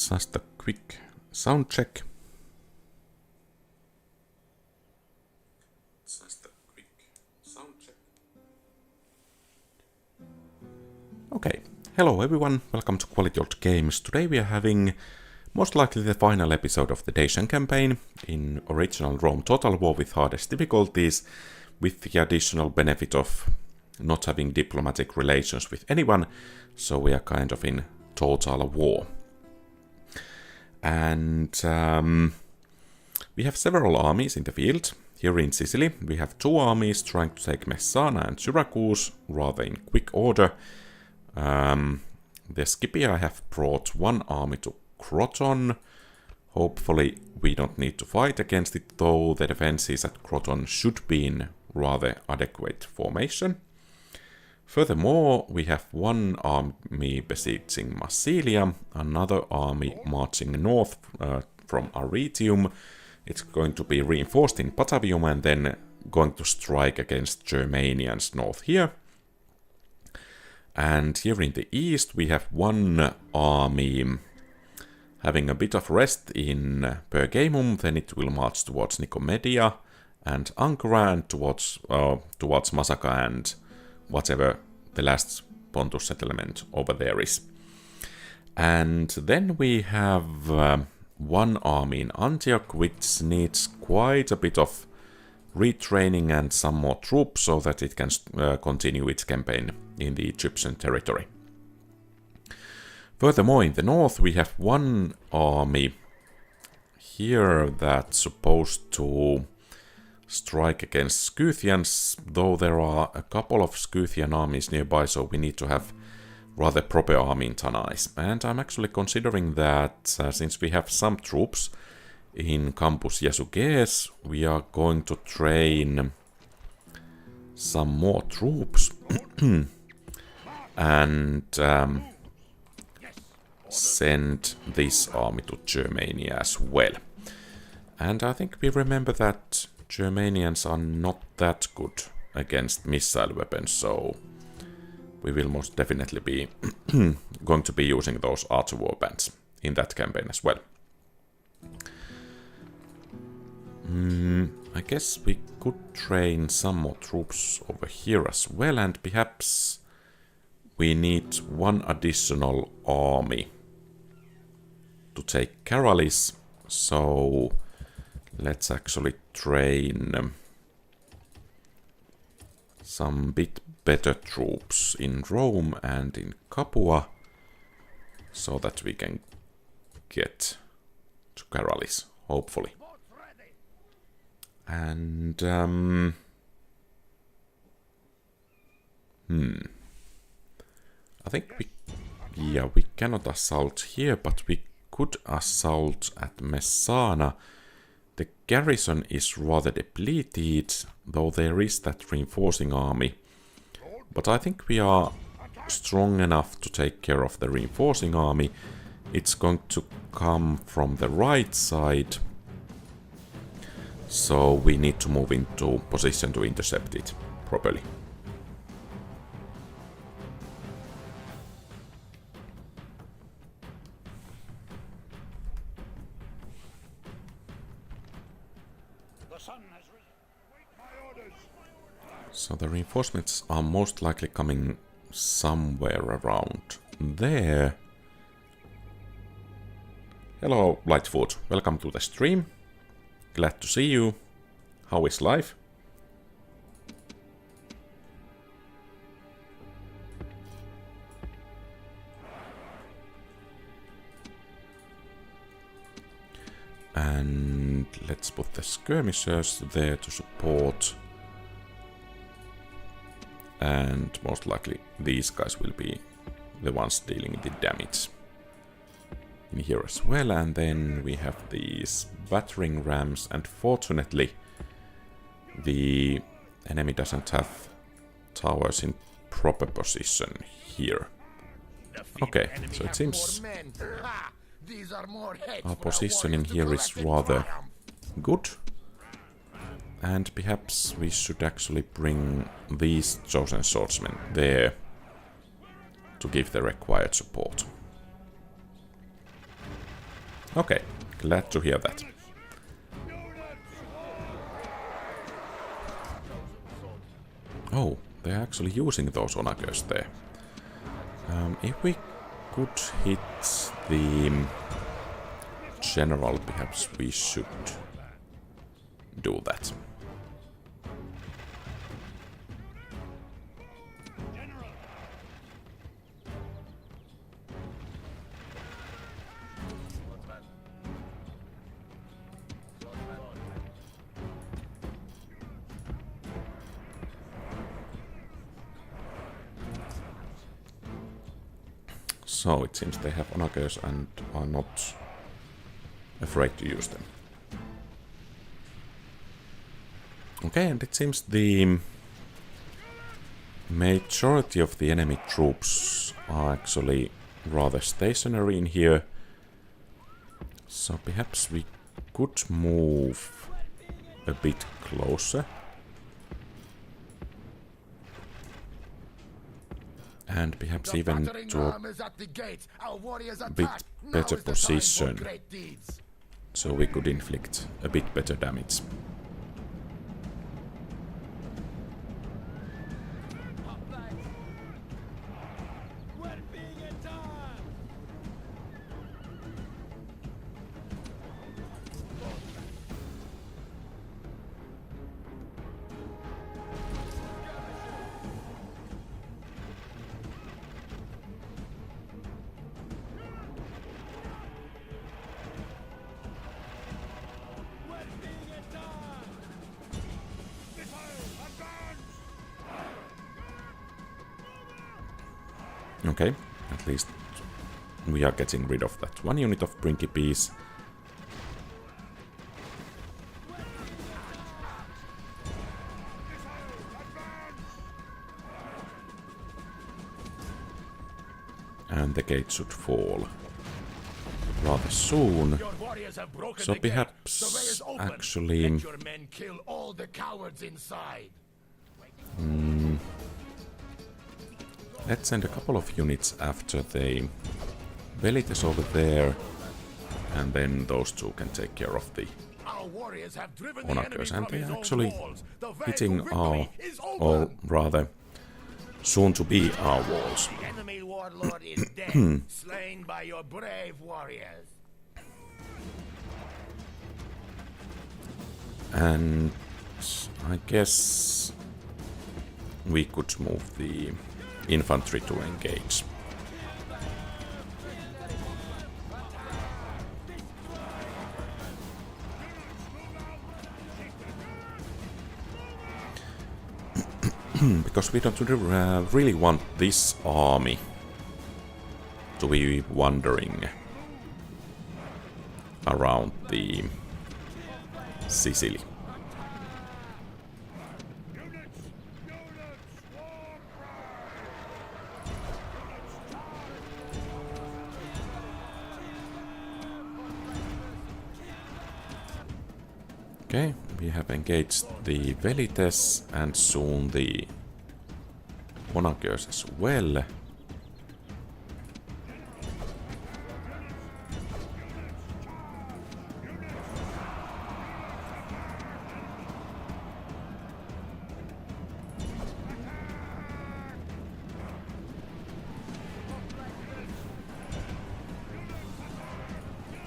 Just a quick sound check. Okay, hello everyone, welcome to QualityOldGames. Today we are having most likely the final episode of the Dacian campaign in original Rome Total War with hardest difficulties, with the additional benefit of not having diplomatic relations with anyone, so we are kind of in total war. And we have several armies in the field. Here in Sicily we have two armies trying to take Messana and Syracuse rather in quick order. The Scipia have brought one army to Croton. Hopefully we don't need to fight against it, though the defenses at Croton should be in rather adequate formation. Furthermore, we have one army besieging Massilia, another army marching north from Arretium. It's going to be reinforced in Patavium and then going to strike against Germanians north here. And here in the east we have one army having a bit of rest in Pergamum, then it will march towards Nicomedia and Ankara and towards Masaka and whatever the last Pontus settlement over there is. And then we have one army in Antioch which needs quite a bit of retraining and some more troops so that it can continue its campaign in the Egyptian territory. Furthermore, in the north we have one army here that's supposed to strike against Scythians, though there are a couple of Scythian armies nearby, so we need to have rather proper army in Tanais. And I'm actually considering that since we have some troops in Campus Yasuges, we are going to train some more troops and send this army to Germania as well. And I think we remember that Germanians are not that good against missile weapons, so we will most definitely be going to be using those archer warbands in that campaign as well. I guess we could train some more troops over here as well, and perhaps we need one additional army to take Karalis, so let's actually train some bit better troops in Rome and in Capua so that we can get to Karalis, hopefully. And I think we cannot assault here, but we could assault at Messana. The garrison is rather depleted, though there is that reinforcing army. But I think we are strong enough to take care of the reinforcing army. It's going to come from the right side, so we need to move into position to intercept it properly. So the reinforcements are most likely coming somewhere around there. Hello Lightfoot, welcome to the stream. Glad to see you. How is life? And let's put the skirmishers there to support. And most likely these guys will be the ones dealing the damage in here as well. And then we have these battering rams, and fortunately the enemy doesn't have towers in proper position here. Okay, so it seems our positioning here is rather good. And perhaps we should actually bring these chosen swordsmen there to give the required support. Okay, glad to hear that. Oh, they're actually using those onagers there. If we could hit the general, perhaps we should do that. So it seems they have onagers and are not afraid to use them. Okay, and it seems the majority of the enemy troops are actually rather stationary in here. So perhaps we could move a bit closer. And perhaps even to a bit better position, so we could inflict a bit better damage. Okay, at least we are getting rid of that one unit of Brinky Bees. And the gate should fall rather soon. So perhaps actually... Let's send a couple of units after the Velites over there, and then those two can take care of the onagers. And they are actually hitting our, or rather, soon to be our walls. The enemy warlord is dead, slain by your brave warriors. And I guess we could move the infantry to engage. Because we don't really want this army to be wandering around the Sicily. Okay, we have engaged the Velites and soon the onagers as well.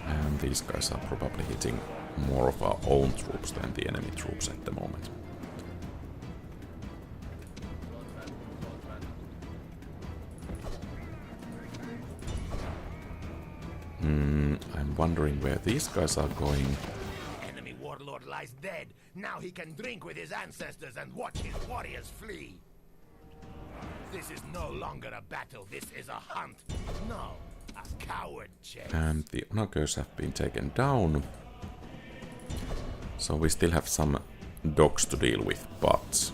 And these guys are probably hitting more of our own troops than the enemy troops at the moment. I'm wondering where these guys are going. Enemy warlord lies dead. Now he can drink with his ancestors and watch his warriors flee. This is no longer a battle. This is a hunt. No, a coward chase. And the onagers have been taken down. So we still have some dogs to deal with, but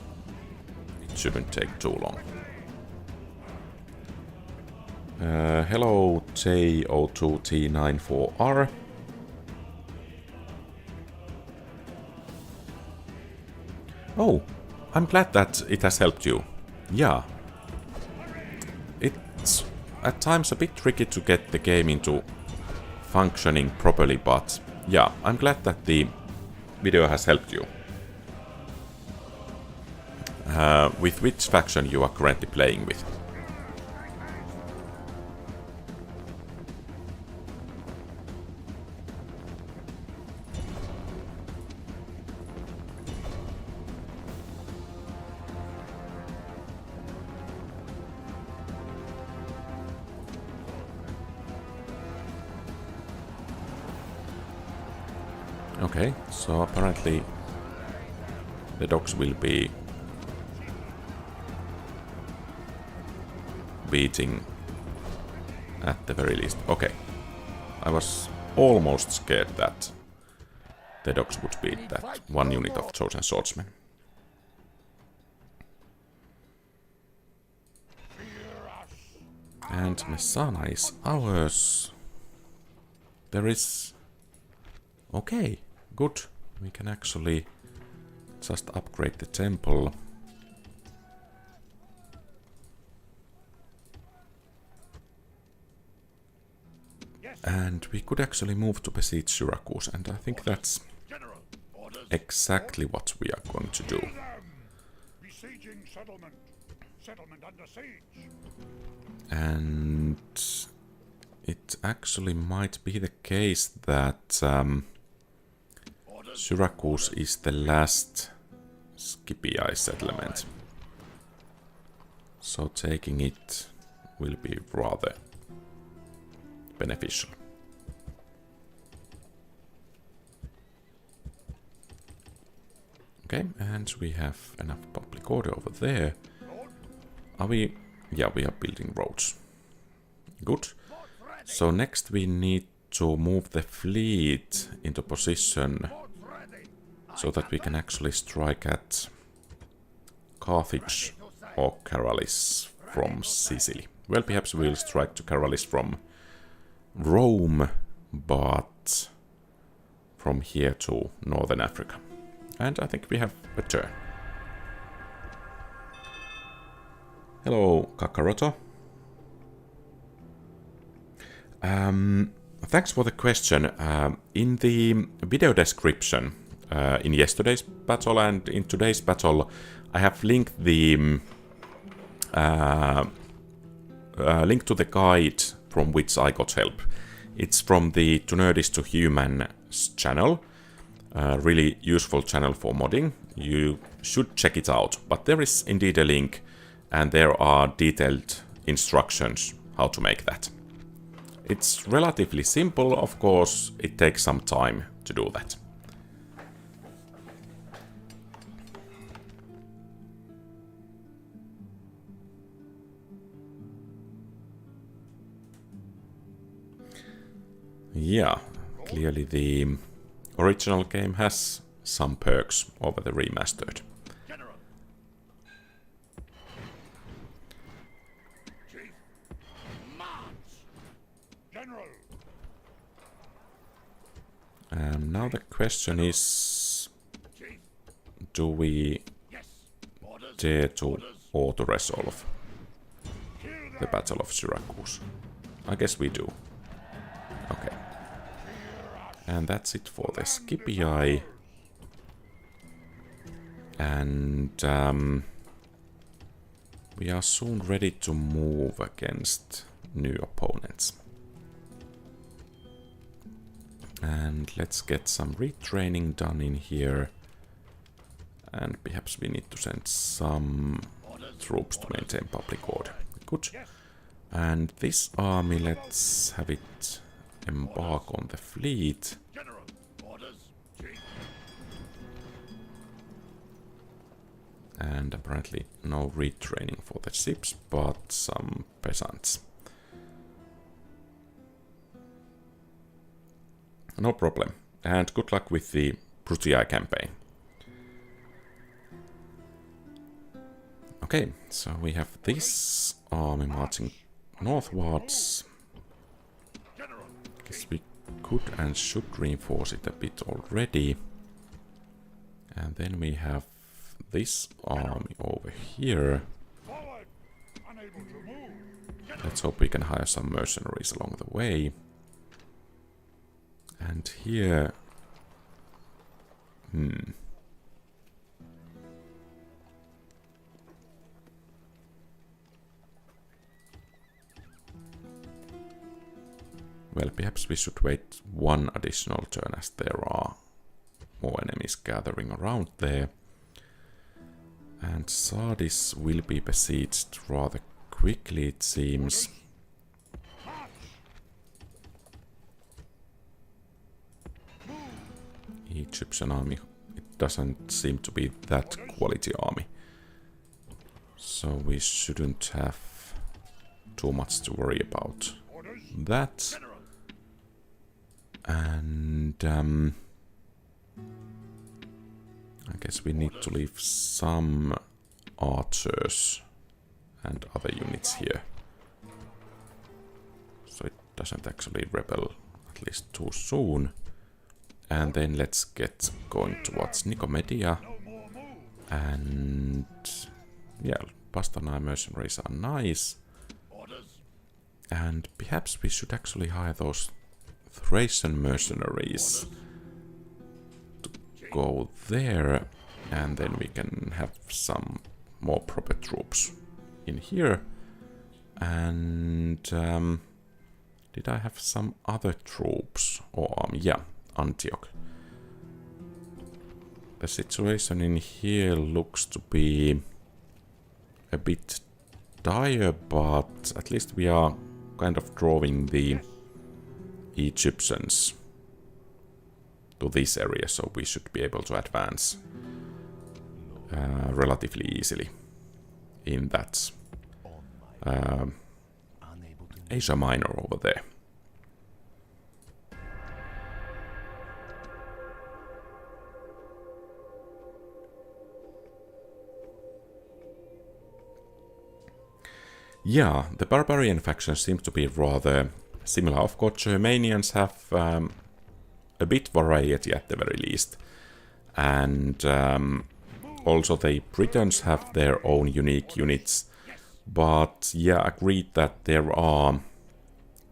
it shouldn't take too long. Hello J02T94R. Oh, I'm glad that it has helped you. Yeah. It's at times a bit tricky to get the game into functioning properly, but yeah, I'm glad that the video has helped you. With which faction you are currently playing with? Okay, so apparently the dogs will be beating at the very least. Okay, I was almost scared that the dogs would beat that one unit of chosen swordsmen. And Messana is ours. There is... Okay, good. We can actually just upgrade the temple. And we could actually move to besiege Syracuse, and I think that's exactly what we are going to do. And it actually might be the case that Syracuse is the last Scipii settlement. So taking it will be rather beneficial. Okay, and we have enough public order over there. Are we... Yeah, we are building roads. Good. So next we need to move the fleet into position so that we can actually strike at Carthage or Caralis from Sicily. Well, perhaps we'll strike to Caralis from Rome, but from here to Northern Africa. And I think we have a turn. Hello, Kakaroto. Thanks for the question. In the video description, in yesterday's battle and in today's battle, I have linked the link to the guide from which I got help. It's from the To Nerdish to Humans channel. Really useful channel for modding. You should check it out. But there is indeed a link, and there are detailed instructions how to make that. It's relatively simple, of course. It takes some time to do that. Yeah, clearly the original game has some perks over the remastered. Now the question is, do we dare to auto-resolve the Battle of Syracuse? I guess we do. Okay. And that's it for the Scipii. And we are soon ready to move against new opponents. And let's get some retraining done in here. And perhaps we need to send some troops to maintain public order. Good. And this army, let's have it embark on the fleet. And apparently no retraining for the ships, but some peasants. No problem. And good luck with the Brutii campaign. Okay, so we have this army marching northwards. Guess we could and should reinforce it a bit already. And then we have this army over here. Let's hope we can hire some mercenaries along the way. And here... Well, perhaps we should wait one additional turn as there are more enemies gathering around there. And Sardis will be besieged rather quickly, it seems. Egyptian army, it doesn't seem to be that quality army. So we shouldn't have too much to worry about that. And I guess we need to leave some archers and other units here, so it doesn't actually rebel at least too soon. And then let's get going towards Nicomedia. And yeah, Pastanai mercenaries are nice. And perhaps we should actually hire those Thracian mercenaries to go there, and then we can have some more proper troops in here. And did I have some other troops? Or yeah, Antioch. The situation in here looks to be a bit dire, but at least we are kind of drawing the Egyptians to this area, so we should be able to advance relatively easily in that Asia Minor over there. Yeah, the barbarian faction seems to be rather similar. Of course, Germanians have a bit variety at the very least. And also the Britons have their own unique units. But yeah, agreed that there are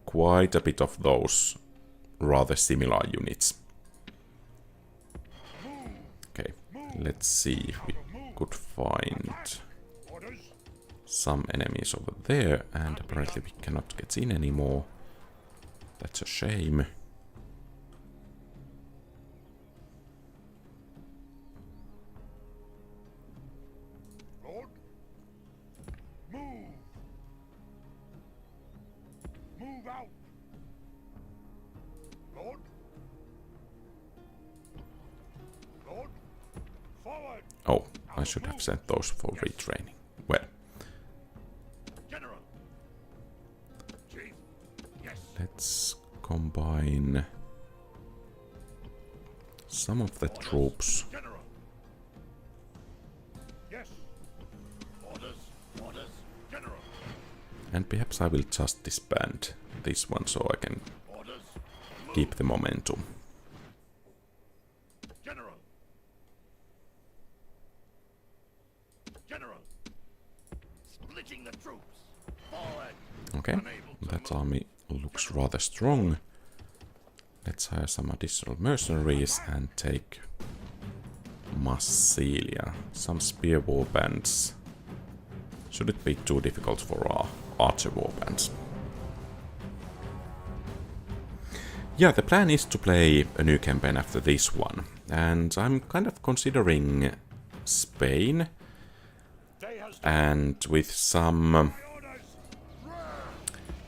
quite a bit of those rather similar units. Okay, let's see if we could find some enemies over there, and apparently we cannot get in anymore. That's a shame. Lord, move! Move out! Lord? Lord? Forward! Oh, I should have sent those for retraining. Well. Let's combine some of the troops. Yes. Orders, orders, General. And perhaps I will just disband this one so I can keep the momentum. General. General. Splitting the troops. Forward. Okay, that army looks rather strong. Let's hire some additional mercenaries and take Massilia. Some spear warbands. Should it be too difficult for our archer warbands? Yeah, the plan is to play a new campaign after this one. And I'm kind of considering Spain. And with some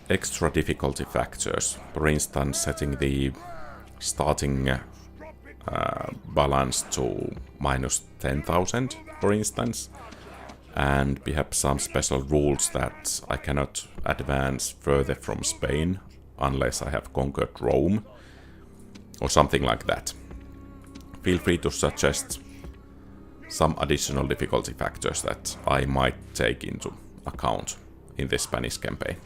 extra difficulty factors, for instance setting the starting balance to minus 10,000 for instance, and perhaps some special rules that I cannot advance further from Spain unless I have conquered Rome or something like that. Feel free to suggest some additional difficulty factors that I might take into account in this Spanish campaign.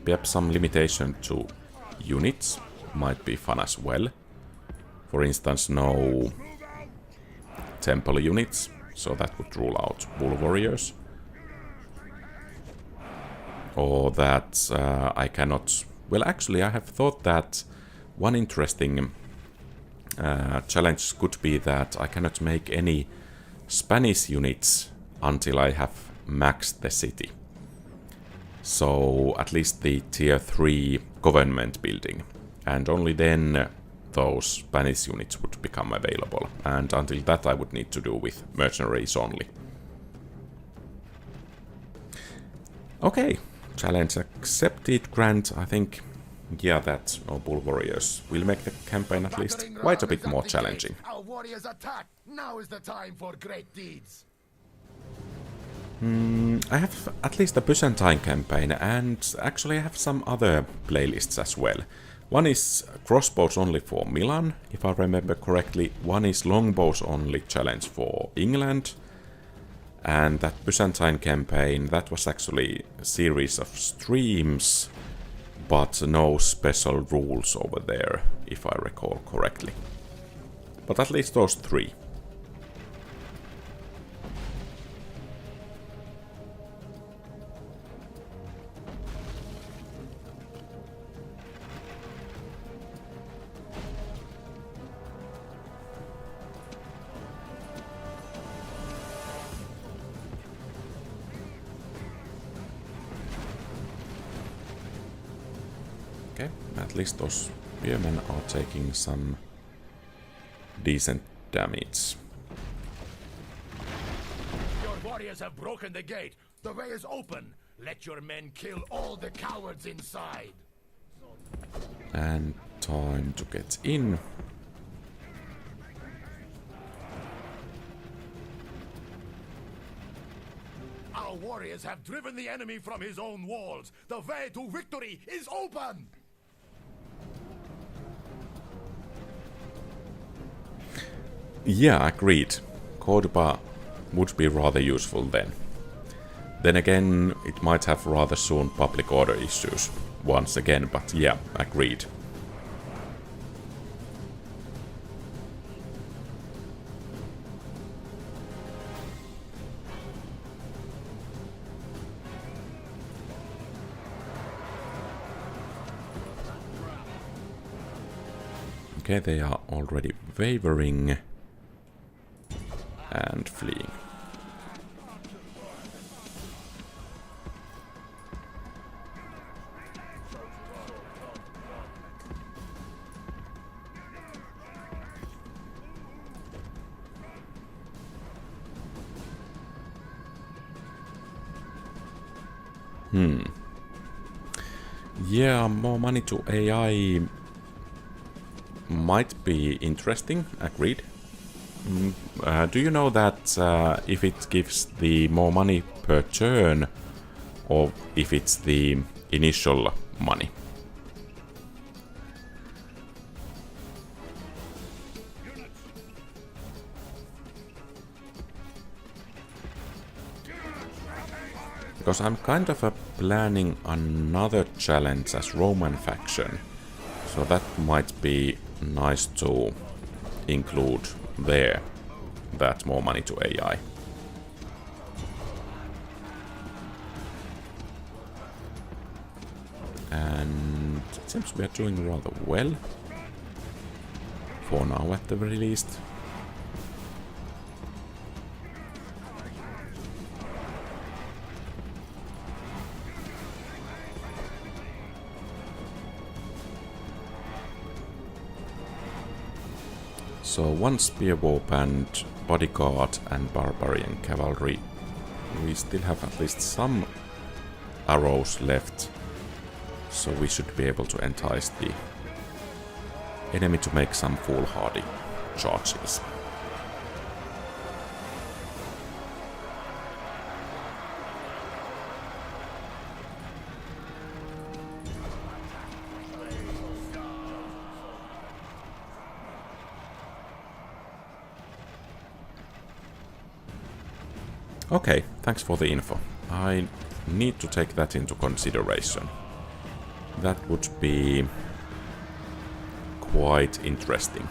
Perhaps some limitation to units might be fun as well. For instance, no temple units, so that would rule out bull warriors. Or that I cannot... Well, actually, I have thought that One interesting challenge could be that I cannot make any Spanish units until I have maxed the city. So at least the tier 3 government building. And only then those Spanish units would become available. And until that I would need to do with mercenaries only. Okay, challenge accepted, Grant. I think, yeah, that Bull Warriors will make the campaign at least quite a bit more challenging. Our warriors attack. Now is the time for great deeds. I have at least a Byzantine campaign, and actually I have some other playlists as well. One is crossbows only for Milan, if I remember correctly. One is longbows only challenge for England. And that Byzantine campaign, that was actually a series of streams, but no special rules over there, if I recall correctly. But at least those 3. Okay, at least those spearmen are taking some decent damage. Your warriors have broken the gate. The way is open. Let your men kill all the cowards inside. And time to get in. Our warriors have driven the enemy from his own walls. The way to victory is open. Yeah, agreed. Cordoba would be rather useful then. Then again, it might have rather soon public order issues once again, but yeah, agreed. Okay, they are already wavering and fleeing. Yeah, more money to AI might be interesting, agreed. Do you know that if it gives the more money per turn, or if it's the initial money? Because I'm kind of planning another challenge as Roman faction, so that might be nice to include there, that more money to AI. And it seems we are doing rather well, for now at the very least. So one spear warband, bodyguard and barbarian cavalry. We still have at least some arrows left, so we should be able to entice the enemy to make some foolhardy charges. Okay, thanks for the info. I need to take that into consideration. That would be quite interesting.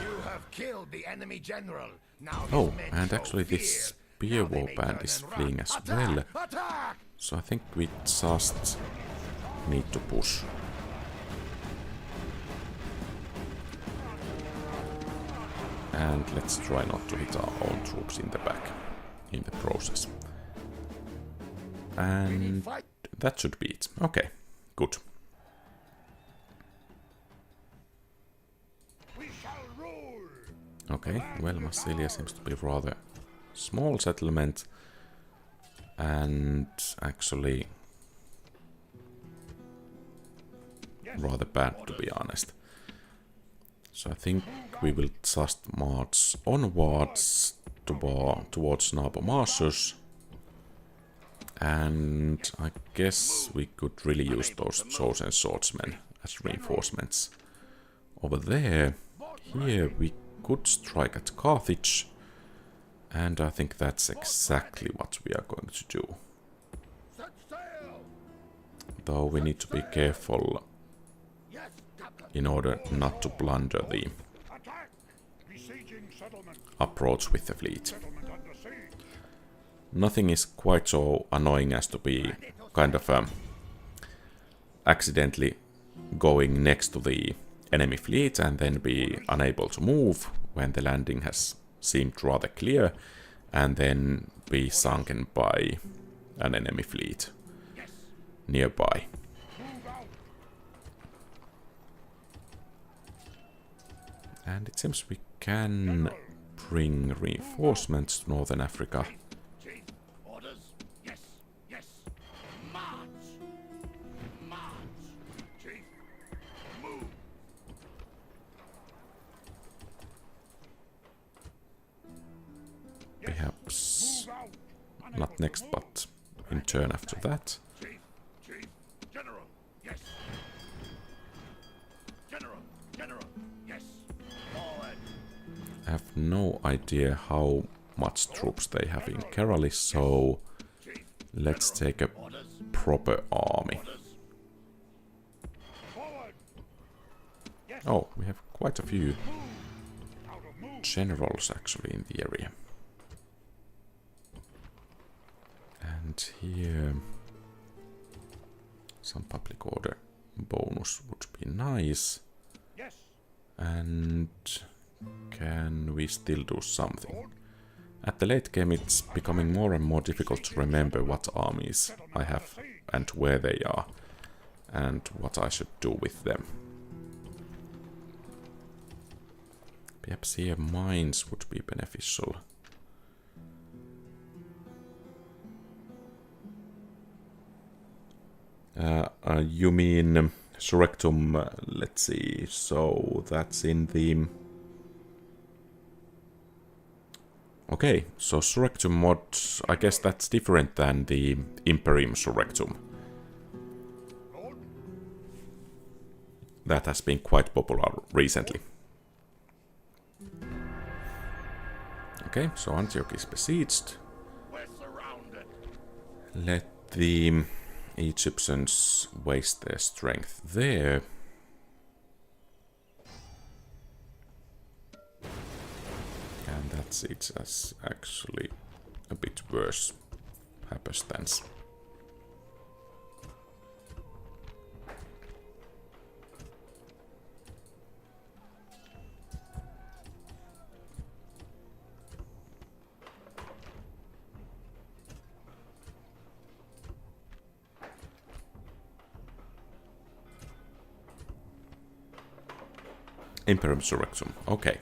You have killed the enemy general. Now Oh, and actually this spear warband is fleeing as well. Attack! So I think we just need to push. And let's try not to hit our own troops in the back in the process. And that should be it. Okay, good. Okay, well, Massilia seems to be rather small settlement. And actually rather bad, to be honest. So I think we will just march onwards towards Nabomasus. And I guess we could really use those chosen swordsmen as reinforcements. Over there, here we could strike at Carthage. And I think that's exactly what we are going to do. Though we need to be careful in order not to blunder the approach with the fleet. Nothing is quite so annoying as to be kind of accidentally going next to the enemy fleet and then be unable to move when the landing has seemed rather clear, and then be sunken by an enemy fleet nearby. And it seems we can bring reinforcements to Northern Africa. Perhaps not next, but in turn after that. I have no idea how much troops they have in Kerala, so let's take a proper army. Oh, we have quite a few generals actually in the area. And here some public order bonus would be nice. And can we still do something? At the late game it's becoming more and more difficult to remember what armies I have and where they are and what I should do with them. Perhaps here mines would be beneficial. You mean Surrectum, let's see, so that's in the... Okay, so Surrectum mod, I guess that's different than the Imperium Surrectum. That has been quite popular recently. Okay, so Antioch is besieged. Let the Egyptians waste their strength there. And that's it as actually a bit worse happenstance. Imperium Surrectum, okay.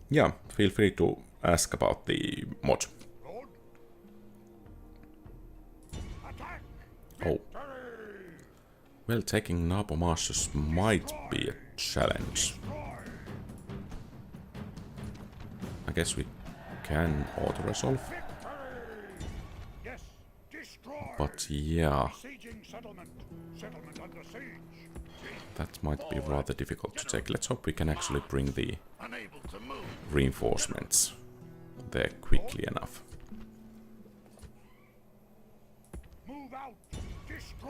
Yeah, feel free to ask about the mod. Oh. Well, taking Nabomasus might be a challenge. I guess we can auto-resolve. But yeah. That might be rather difficult to take. Let's hope we can actually bring the reinforcements there quickly enough.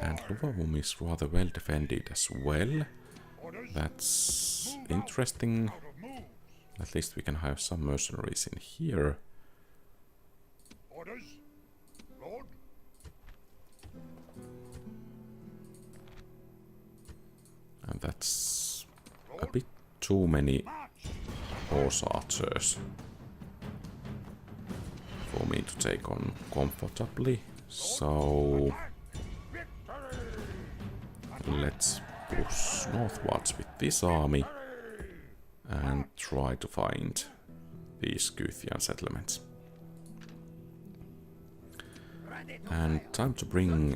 And Luvavum is rather well defended as well. That's interesting. At least we can have some mercenaries in here. And that's a bit too many horse archers for me to take on comfortably. So let's push northwards with this army and try to find these Scythian settlements. And time to bring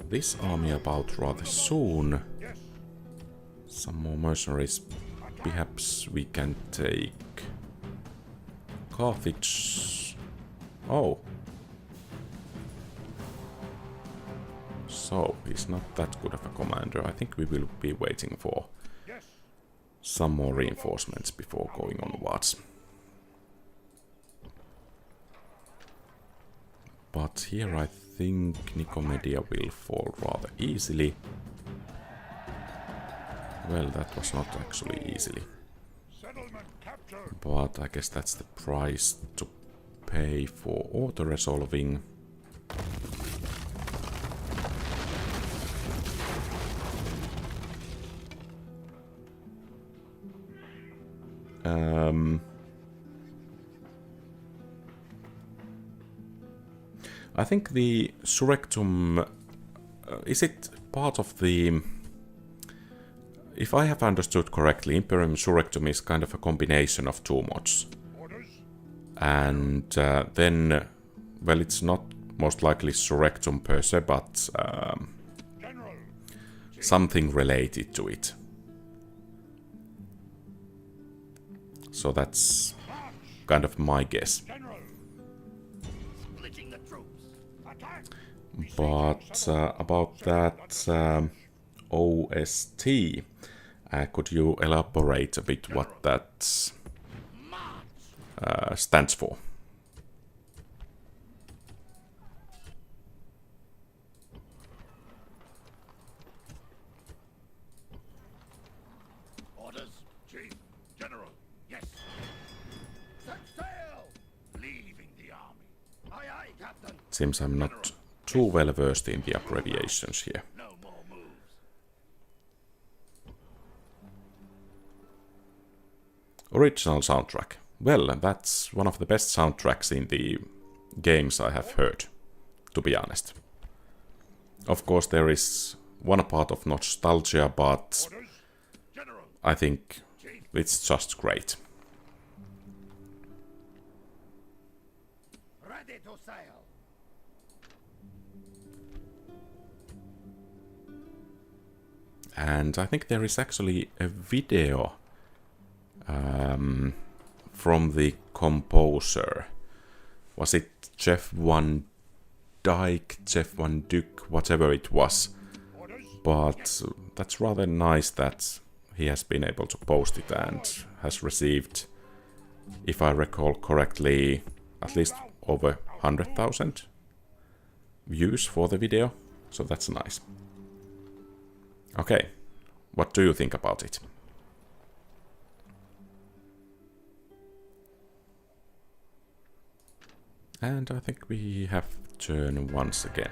this army about rather soon. Some more mercenaries. Perhaps we can take Carthage. Oh. So, he's not that good of a commander. I think we will be waiting for some more reinforcements before going onwards. But here I think Nicomedia will fall rather easily. Well, that was not actually easily. But I guess that's the price to pay for auto-resolving. I think the Surrectum... is it part of the... If I have understood correctly, Imperium Surrectum is kind of a combination of two mods. And then... Well, it's not most likely Surrectum per se, but... something related to it. So that's kind of my guess. But about that OST, could you elaborate a bit what that stands for? Orders, Chief. General. Yes. Set sail! Leaving the army. Aye, aye, Captain. Seems I'm not too well versed in the abbreviations here. No more moves. Original soundtrack. Well, that's one of the best soundtracks in the games I have heard, to be honest. Of course, there is one part of nostalgia, but I think it's just great. Ready to sail. And I think there is actually a video from the composer. Was it Jeff Van Dyke, Jeff Van Dyck, whatever it was. But that's rather nice that he has been able to post it and has received, if I recall correctly, at least over 100,000 views for the video. So that's nice. Okay, what do you think about it? And I think we have turn once again.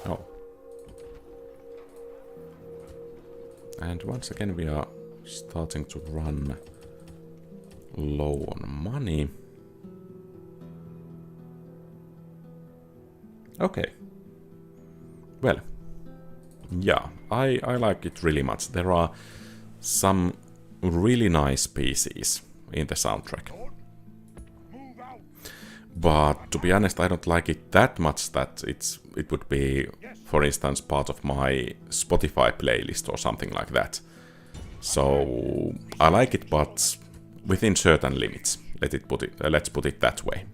Oh. And once again we are starting to run low on money. Okay. Well, yeah, I like it really much. There are some really nice pieces in the soundtrack. But to be honest, I don't like it that much that it would be, for instance, part of my Spotify playlist or something like that. So I like it, but within certain limits. Let's put it that way.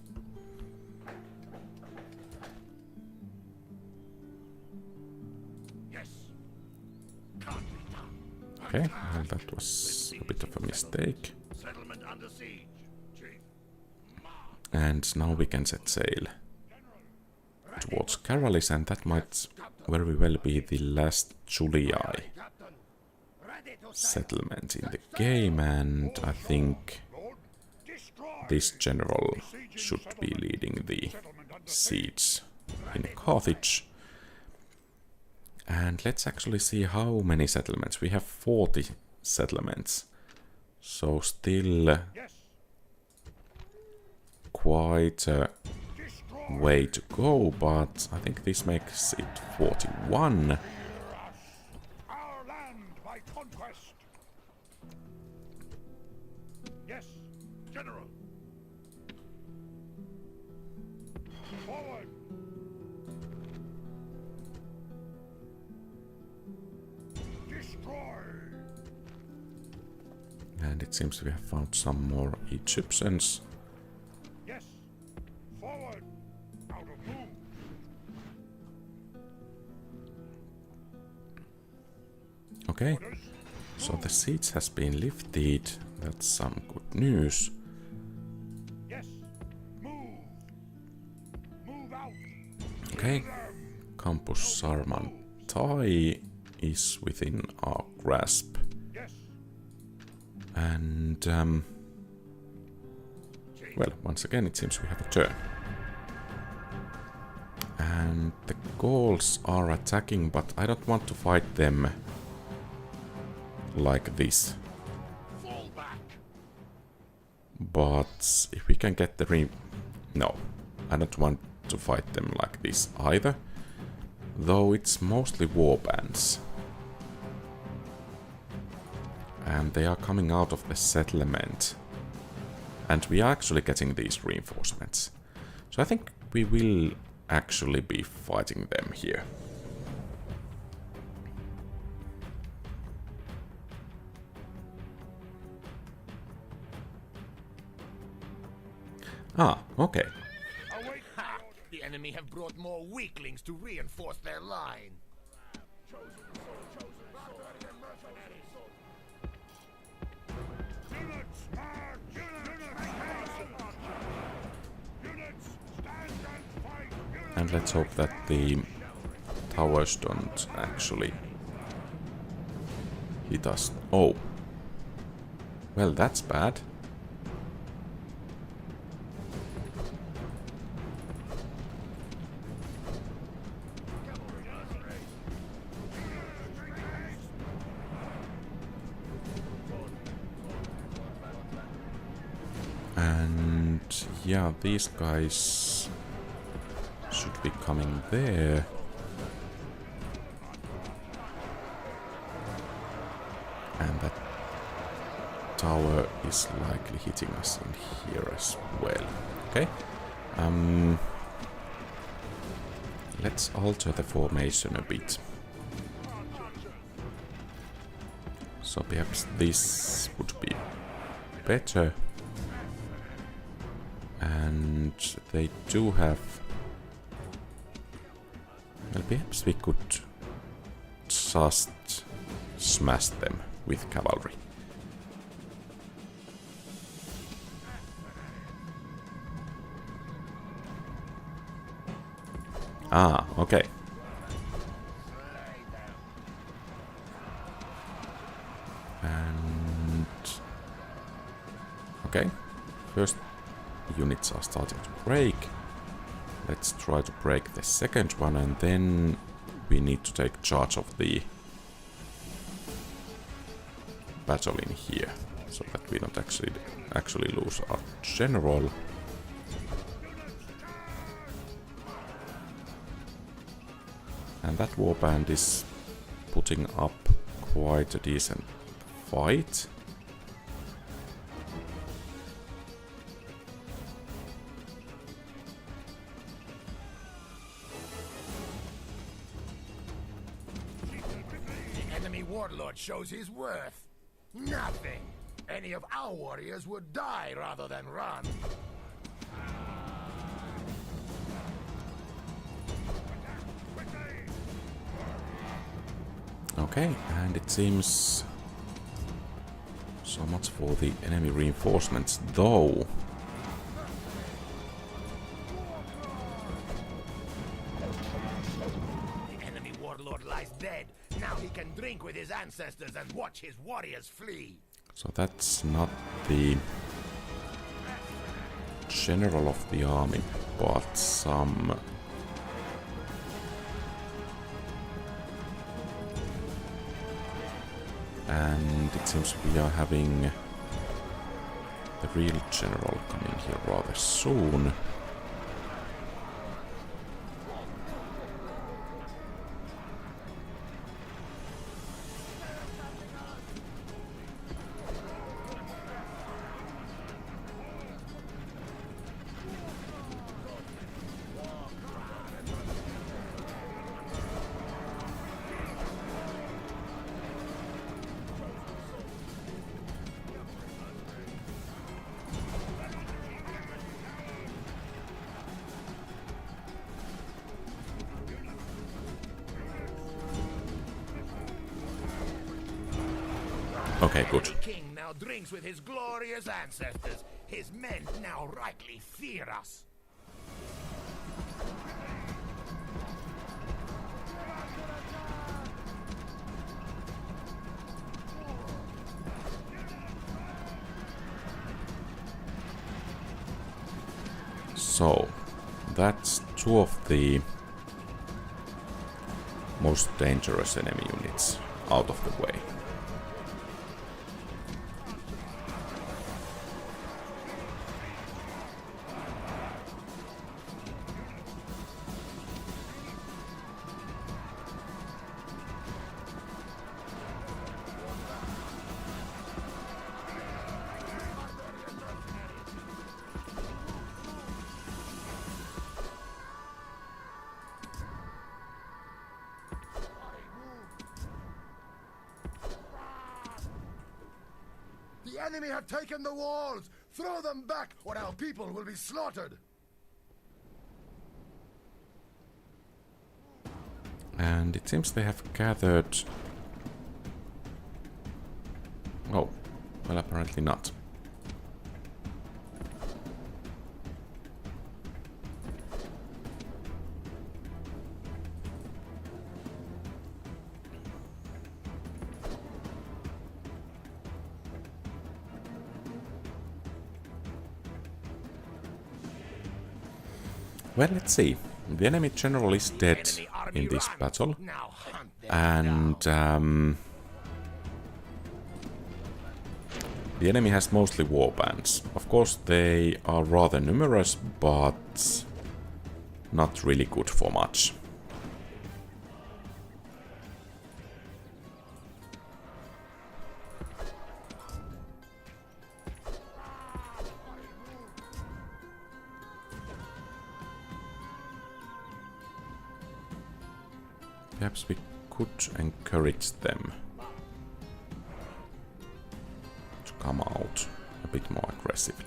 Okay, well, that was a bit of a mistake. And now we can set sail towards Caralis, and that might very well be the last Julii settlement in the game, and I think this general should be leading the siege in Carthage. And let's actually see how many settlements. We have 40 settlements. So still quite a way to go, but I think this makes it 41. Our land by conquest. Yes, General. Forward. Destroy. And it seems we have found some more Egyptians. Yes. Forward. Out of move. Okay, so the siege has been lifted. That's some good news. Yes. Move. Move out. Okay, Campus Sarmantai is within our grasp. Yes. And, well, once again, it seems we have a turn. And the Gauls are attacking, but I don't want to fight them like this. Fall back. But if we can get the no, I don't want to fight them like this either. Though it's mostly warbands. And they are coming out of the settlement. And we are actually getting these reinforcements. So I think we will actually be fighting them here. Ah, okay. Await. Ha! The enemy have brought more weaklings to reinforce their line. Units, march! Units, stand and fight! And let's hope that the towers don't actually hit us. Oh. Well, that's bad. And yeah, these guys should be coming there. And that tower is likely hitting us in here as well. Okay. Let's alter the formation a bit. So perhaps this would be better. And they do have... Well, perhaps we could just smash them with cavalry. Ah, okay. And... Okay. First units are starting to break. Let's try to break the second one, and then we need to take charge of the battle in here, so that we don't actually lose our general. And that warband is putting up quite a decent fight. The enemy warlord shows his worth. Nothing. Any of our warriors would die rather than run. Okay, and it seems so much for the enemy reinforcements, though. The enemy warlord lies dead. Now he can drink with his ancestors and watch his warriors flee. So that's not the general of the army, but some And it seems we are having the real general coming here rather soon. Okay, good. The king now drinks with his glorious ancestors. His men now rightly fear us. So, that's two of the most dangerous enemy units out of the way. The enemy have taken the walls! Throw them back, or our people will be slaughtered! And it seems they have gathered... Oh, well, apparently not. Well, let's see. The enemy general is dead in this battle, and the enemy has mostly warbands. Of course, they are rather numerous, but not really good for much. Perhaps we could encourage them to come out a bit more aggressively.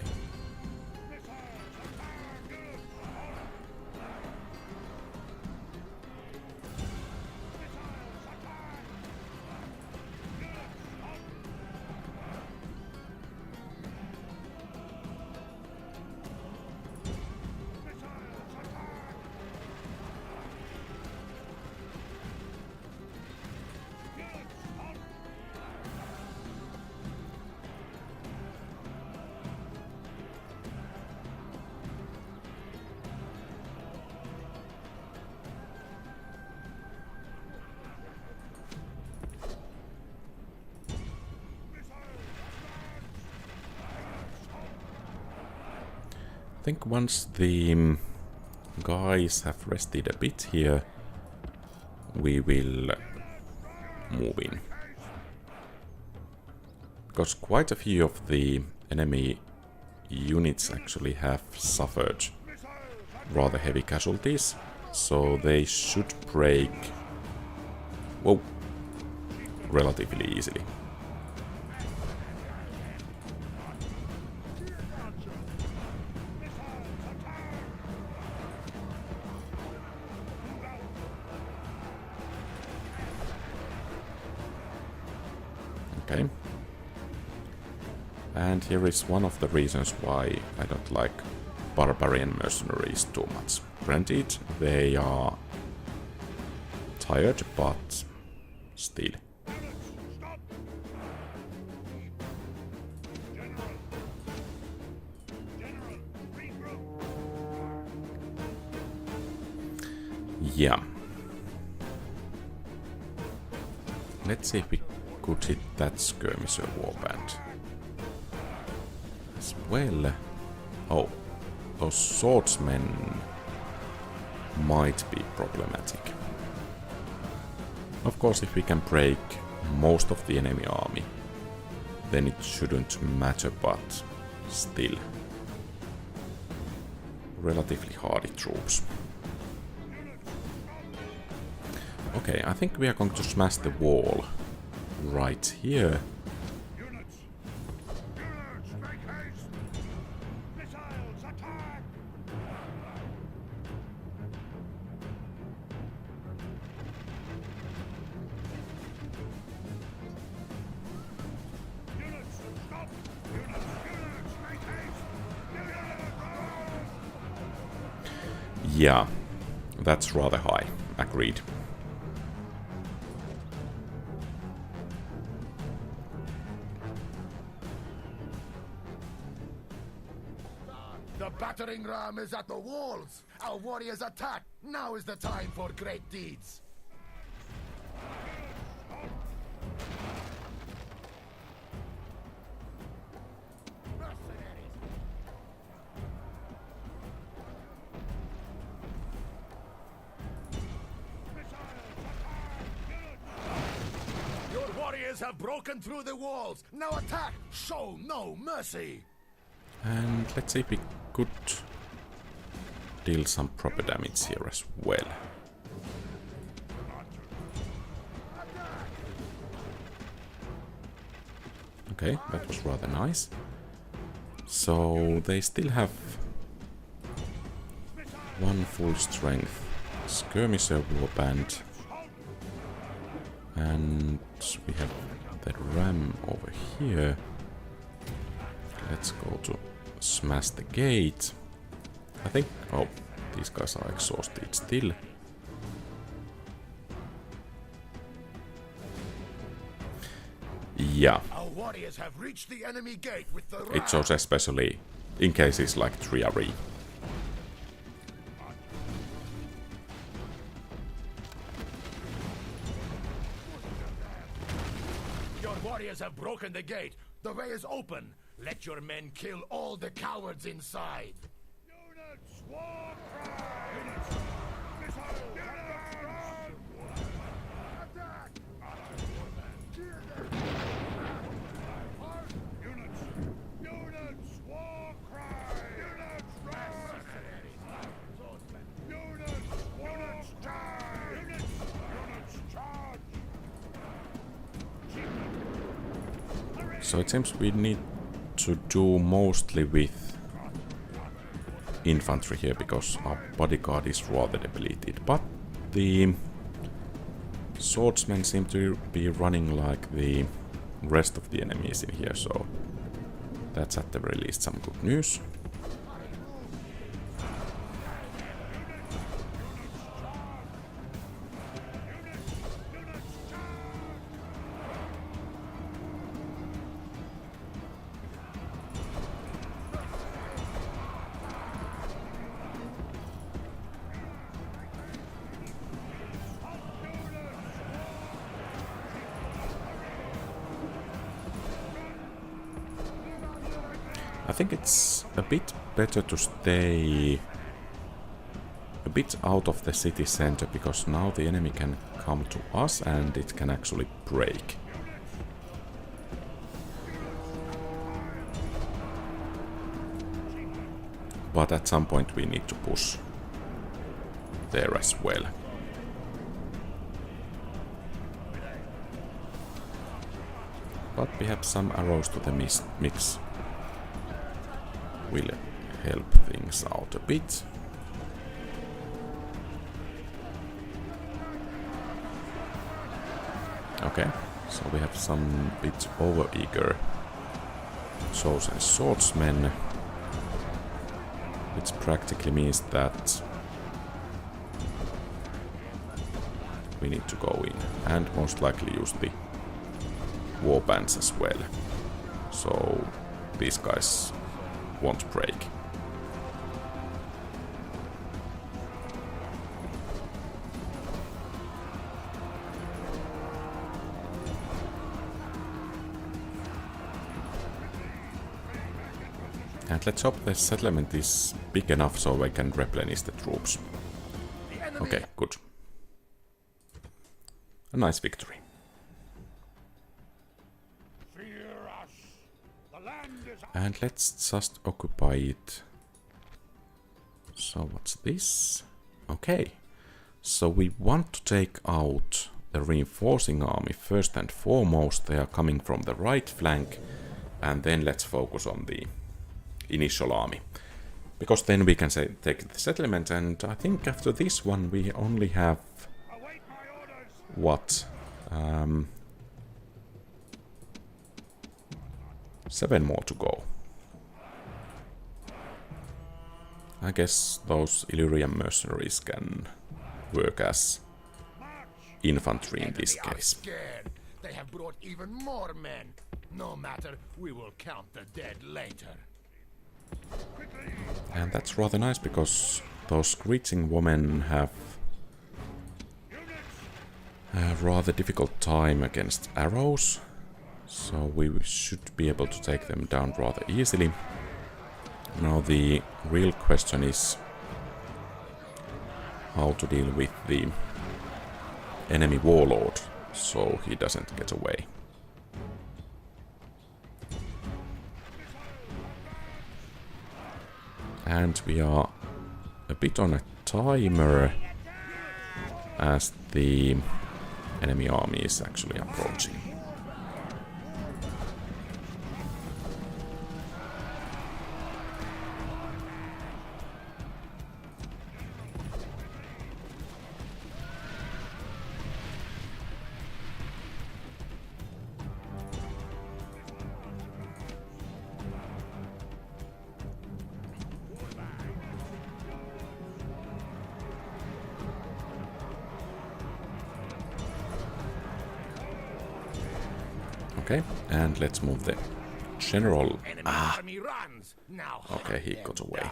I think once the guys have rested a bit here, we will move in. Because quite a few of the enemy units actually have suffered rather heavy casualties, so they should break, whoa, relatively easily. Okay. And here is one of the reasons why I don't like barbarian mercenaries too much. Granted, they are tired, but still. Yeah. Let's see if we could hit that skirmisher warband as well. Oh, those swordsmen might be problematic. Of course, if we can break most of the enemy army, then it shouldn't matter, but still. Relatively hardy troops. Okay, I think we are going to smash the wall right here. Yeah, that's rather high. Agreed. The battering ram is at the walls. Our warriors attack. Now is the time for great deeds. Your warriors have broken through the walls. Now attack. Show no mercy. And let's see if we could deal some proper damage here as well. Okay, that was rather nice. So they still have one full strength skirmisher warband, and we have the ram over here. Let's go to smash the gate. I think... oh, these guys are exhausted still. Yeah. Our warriors have reached the enemy gate with the It shows especially in cases like Triary. Your warriors have broken the gate. The way is open. Let your men kill all the cowards inside. Units, war cry! Units, missile, attack! Units, war cry! Units, Units, charge! Units, charge! So it seems we need to do mostly with infantry here, because our bodyguard is rather depleted. But the swordsmen seem to be running like the rest of the enemies in here, so that's at the very least some good news. I think it's a bit better to stay a bit out of the city center, because now the enemy can come to us and it can actually break. But at some point we need to push there as well. But we have some arrows to the mix. Will help things out a bit. Okay, so we have some bit over-eager chosen swordsmen, which practically means that we need to go in and most likely use the warbands as well. So these guys won't break. And let's hope the settlement is big enough so I can replenish the troops. Okay, good. A nice victory. And let's just occupy it. So what's this? Okay. So we want to take out the reinforcing army first and foremost. They are coming from the right flank. And then let's focus on the initial army. Because then we can take the settlement, and I think after this one we only have... what? 7 more to go. I guess those Illyrian mercenaries can work as infantry in this case. They have brought even more men. No matter, we will count the dead later. And that's rather nice because those screeching women have a rather difficult time against arrows. So we should be able to take them down rather easily. Now the real question is how to deal with the enemy warlord so he doesn't get away. And we are a bit on a timer as the enemy army is actually approaching. Okay, and let's move the general. Okay, he got away.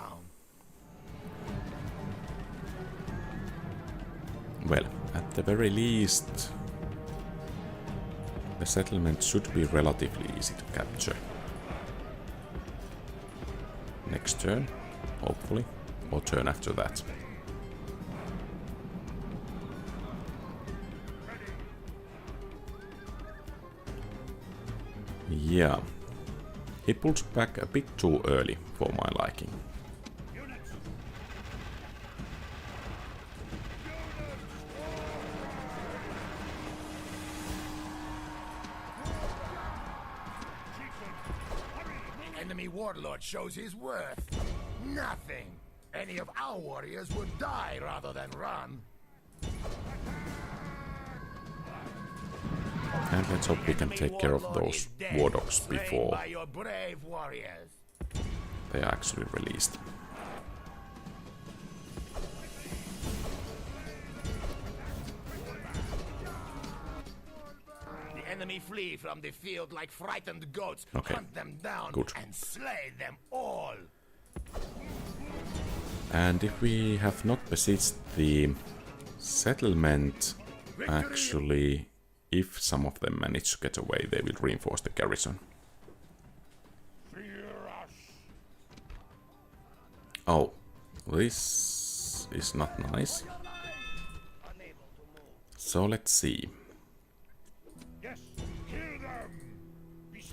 Well, at the very least, the settlement should be relatively easy to capture. Next turn, hopefully, or turn after that. Yeah, he pulled back a bit too early for my liking. The enemy warlord shows his worth. Nothing. Any of our warriors would die rather than run. And let's hope we can take care of those war dogs before they are actually released. The enemy flee from the field like frightened goats. Okay. Hunt them down and slay them all. And if we have not besieged the settlement, actually, if some of them manage to get away, they will reinforce the garrison. Oh, this is not nice. So let's see.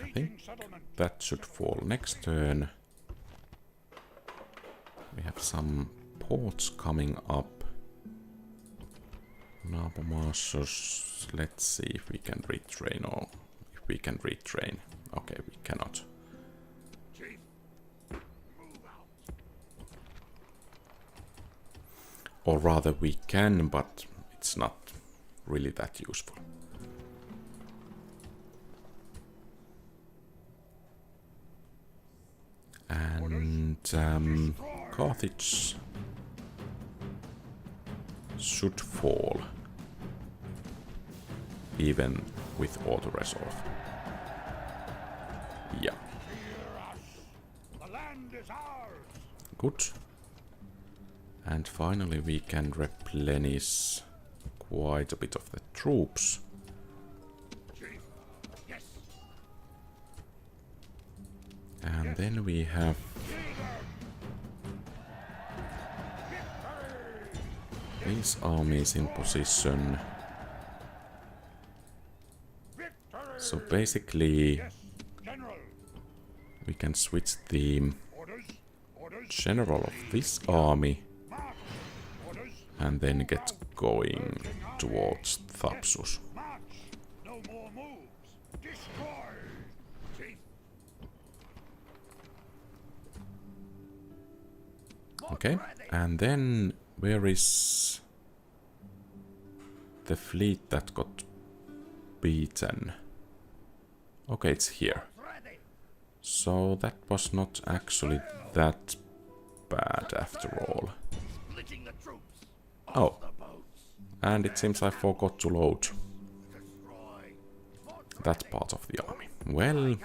I think that should fall next turn. We have some ports coming up. Nabomarsus, let's see if we can retrain or if we can retrain. Okay, we cannot. Or rather we can, but it's not really that useful. And Carthage should fall even with auto resolve. Yeah. Good. And finally we can replenish quite a bit of the troops. And then we have these armies in position. So basically, we can switch the general of this army and then get going towards Thapsus. Okay, and then where is the fleet that got beaten? Okay, it's here. So that was not actually that bad after all. Oh, and it seems I forgot to load that part of the army. Well,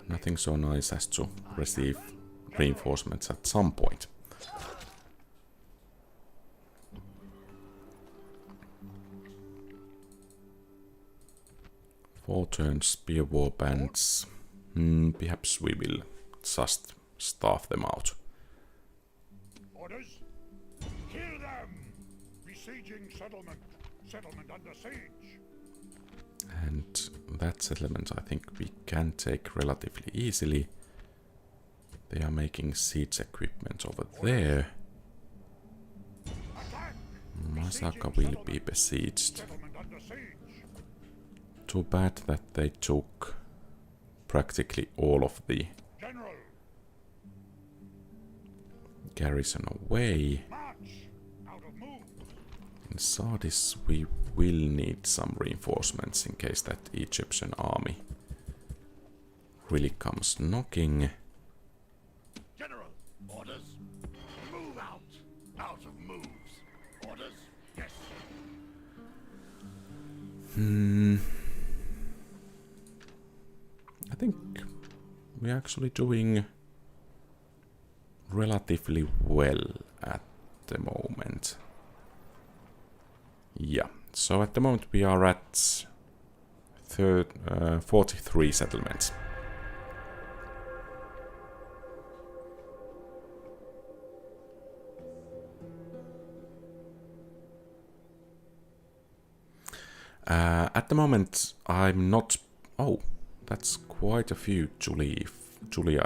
nothing so nice as to receive reinforcements at some point. 4 turns spear war bands. Perhaps we will just starve them out. Orders? Kill them! Besieging settlement. Settlement under siege. And that settlement I think we can take relatively easily. They are making siege equipment over there. Masaka will be besieged. Too bad that they took practically all of the garrison away. In Sardis we will need some reinforcements in case that Egyptian army really comes knocking. General, orders. Move out. Out of moves. Orders. Yes. I think we're actually doing relatively well at the moment. Yeah, so at the moment we are at 43 settlements. At the moment I'm not... Oh, that's quite a few Julii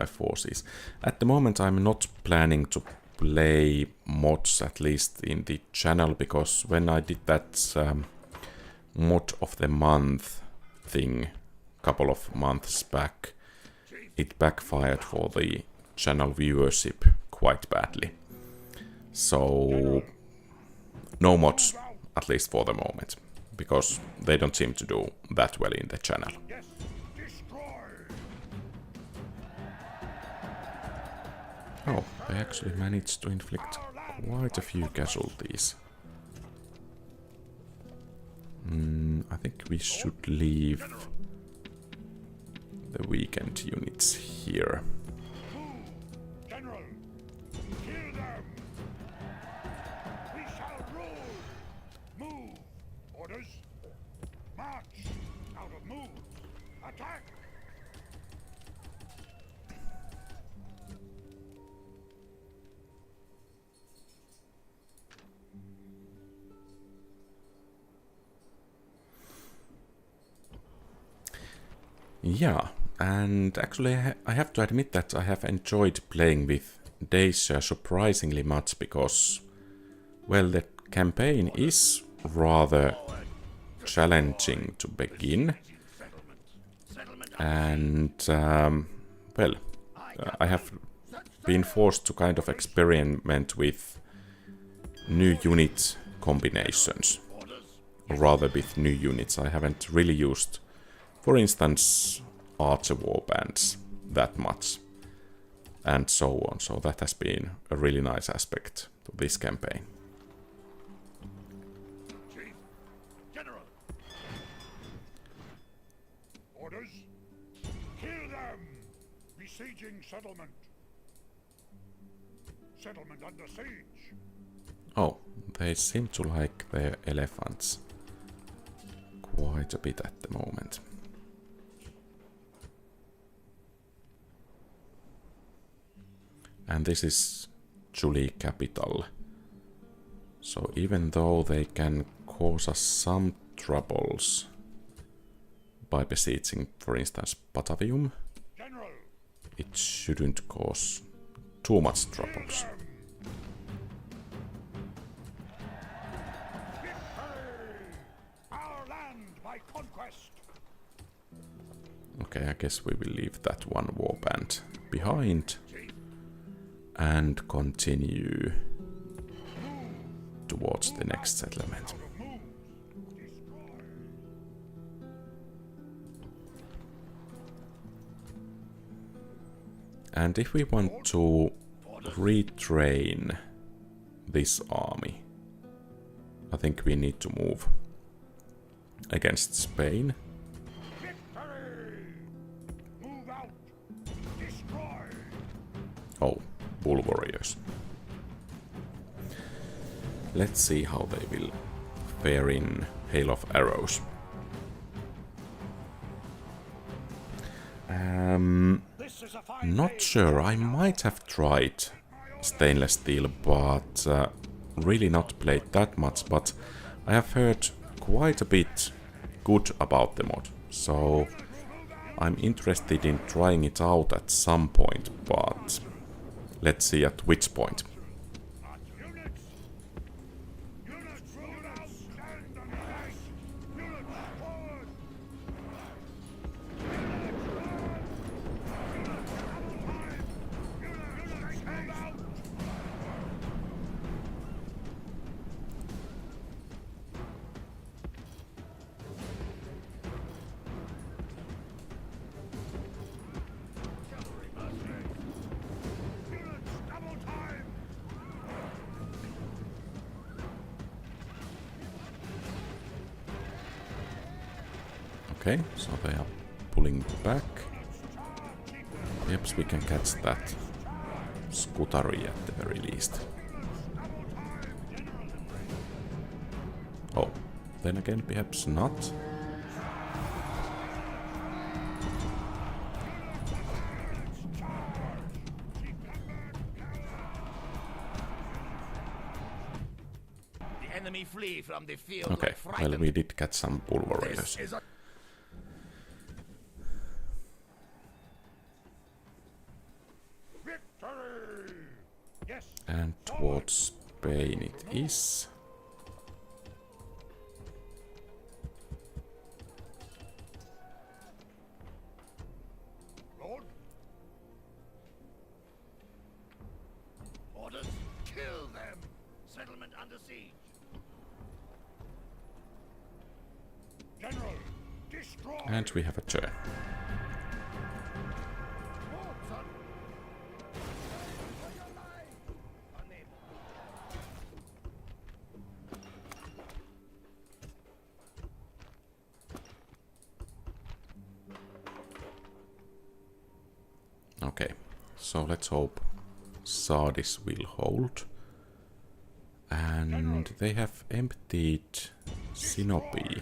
forces. At the moment I'm not planning to play mods, at least in the channel, because when I did that mod of the month thing a couple of months back, it backfired for the channel viewership quite badly. So no mods, at least for the moment, because they don't seem to do that well in the channel. Oh, they actually managed to inflict quite a few casualties. I think we should leave the weakened units here. General, kill them! We shall rule! Move! Orders? March! Out of move! Attack! Yeah, and actually I have to admit that I have enjoyed playing with Dacia surprisingly much, because, well, the campaign is rather challenging to begin. And, well, I have been forced to kind of experiment with new unit combinations, or rather with new units. I haven't really used, for instance, archer warbands that much, and so on. So that has been a really nice aspect to this campaign. Chief! General! Orders? Kill them! Besieging settlement. Settlement under siege. Oh, they seem to like their elephants quite a bit at the moment. And this is Julii capital, So even though they can cause us some troubles by besieging, for instance, Batavium, General, it shouldn't cause too much troubles. our land by conquest. Okay, I guess we will leave that one warband behind and continue towards the next settlement. And if we want to retrain this army, I think we need to move against Spain. Victory! Move out. Destroy. Oh, Bull Warriors. Let's see how they will fare in Hail of Arrows. This is a fine Not day. sure, I might have tried stainless steel, but really not played that much, but I have heard quite a bit good about the mod, so I'm interested in trying it out at some point, but let's see at which point. Units! Units, move out! Stand on your right! Units, forward! Units, run! Units, double time! Units, move out! Units, double time! Okay, so they are pulling back. Perhaps we can catch that Scutari at the very least. Oh, then again, perhaps not. The enemy flee from the field Okay, like well, frightened. we did catch some Bull Warriors. This is a Victory! Yes! And towards Spain it is. Lord? orders. Kill them. Settlement under siege. General, destroy! And we have a turn. Forward, son! Okay, so let's hope Sardis will hold. And they have emptied Sinope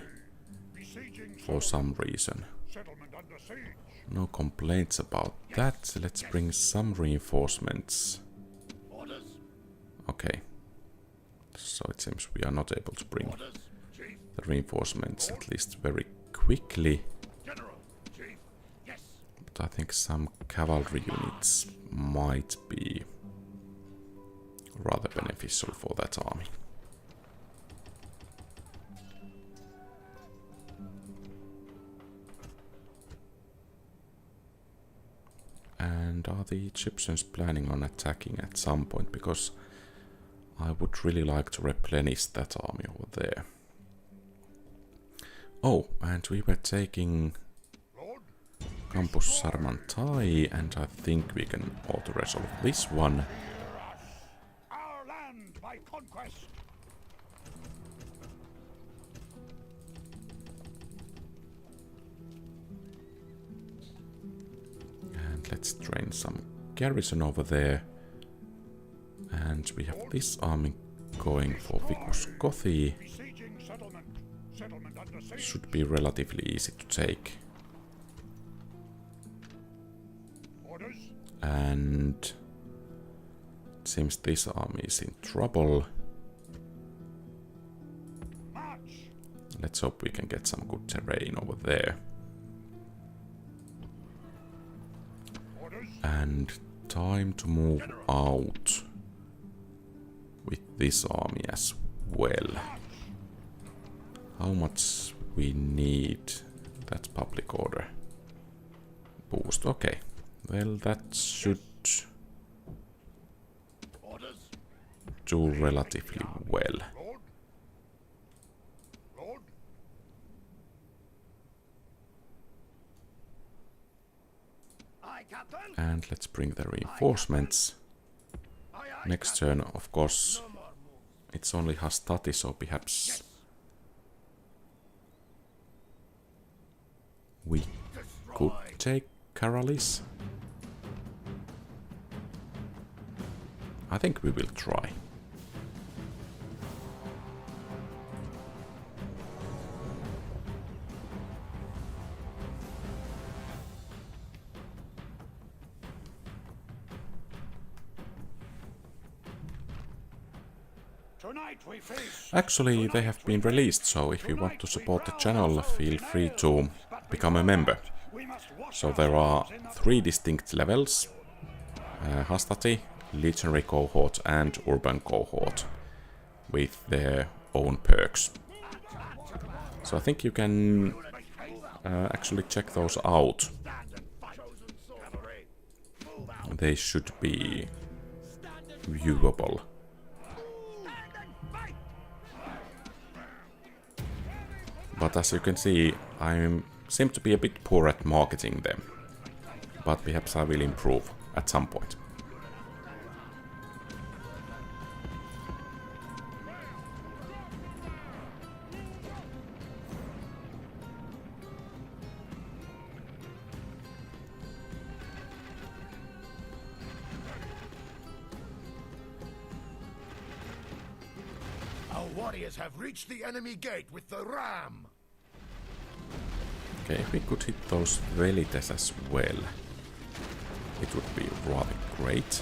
Besieging for some reason. settlement under siege. No complaints about that. Let's bring some reinforcements. Orders. Okay. So it seems we are not able to bring Orders. Chief. the reinforcements, at least very quickly. General. Chief. Yes. But I think some cavalry units might be rather beneficial for that army. And are the Egyptians planning on attacking at some point? Because I would really like to replenish that army over there. Oh, and we were taking Lord, Campus Sarmantai, and I think we can auto-resolve this one. our land by conquest. And let's train some garrison over there. And we have this army going for Vicus Gothi. Besieging settlement. Settlement under siege. Should be relatively easy to take. Orders. And it seems this army is in trouble. Let's hope we can get some good terrain over there. And time to move out with this army as well. How much we need? That's public order. Boost, okay. Well, that should do relatively well. And let's bring the reinforcements. Next turn, of course, it's only Hastati, so perhaps we could take Karalis. I think we will try. Actually, they have been released, so if you want to support the channel, feel free to become a member. So there are 3 distinct levels. Hastati, Legionary Cohort and Urban Cohort, with their own perks. So I think you can actually check those out. They should be viewable. But as you can see, I seem to be a bit poor at marketing them. But perhaps I will improve at some point. Our warriors have reached the enemy gate with the ram. Okay, if we could hit those velites as well, it would be rather great.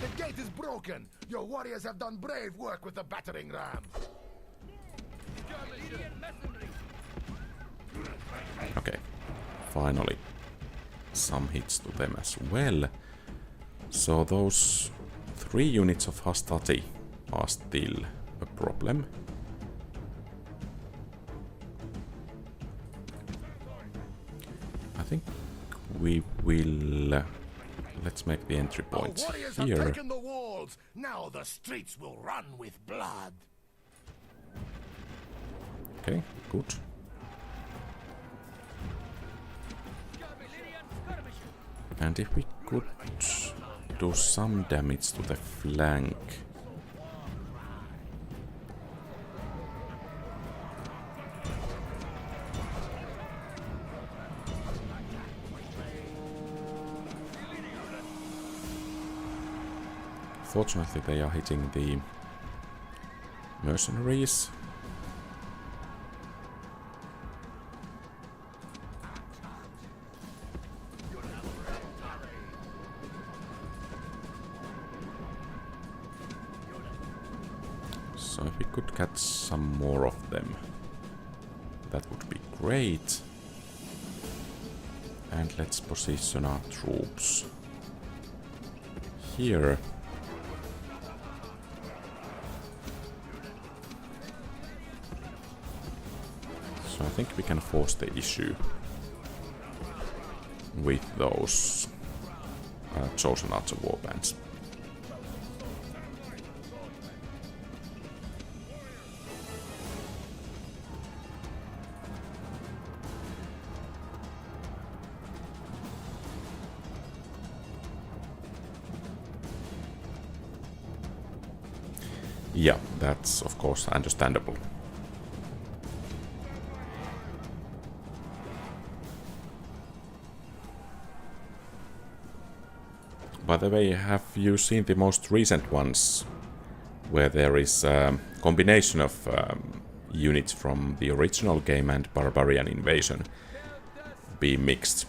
The gate is broken. Your warriors have done brave work with the battering ram. Okay, finally some hits to them as well. So those 3 units of Hastati are still a problem. I think we will... let's make the entry points here. Have taken the walls. Now the streets will run with blood. Okay, good. And if we could do some damage to the flank. Fortunately, they are hitting the mercenaries. So if we could catch some more of them, that would be great. And let's position our troops here. So I think we can force the issue with those chosen archer warbands. Yeah, that's of course understandable. By the way, have you seen the most recent ones where there is a combination of units from the original game and Barbarian Invasion being mixed?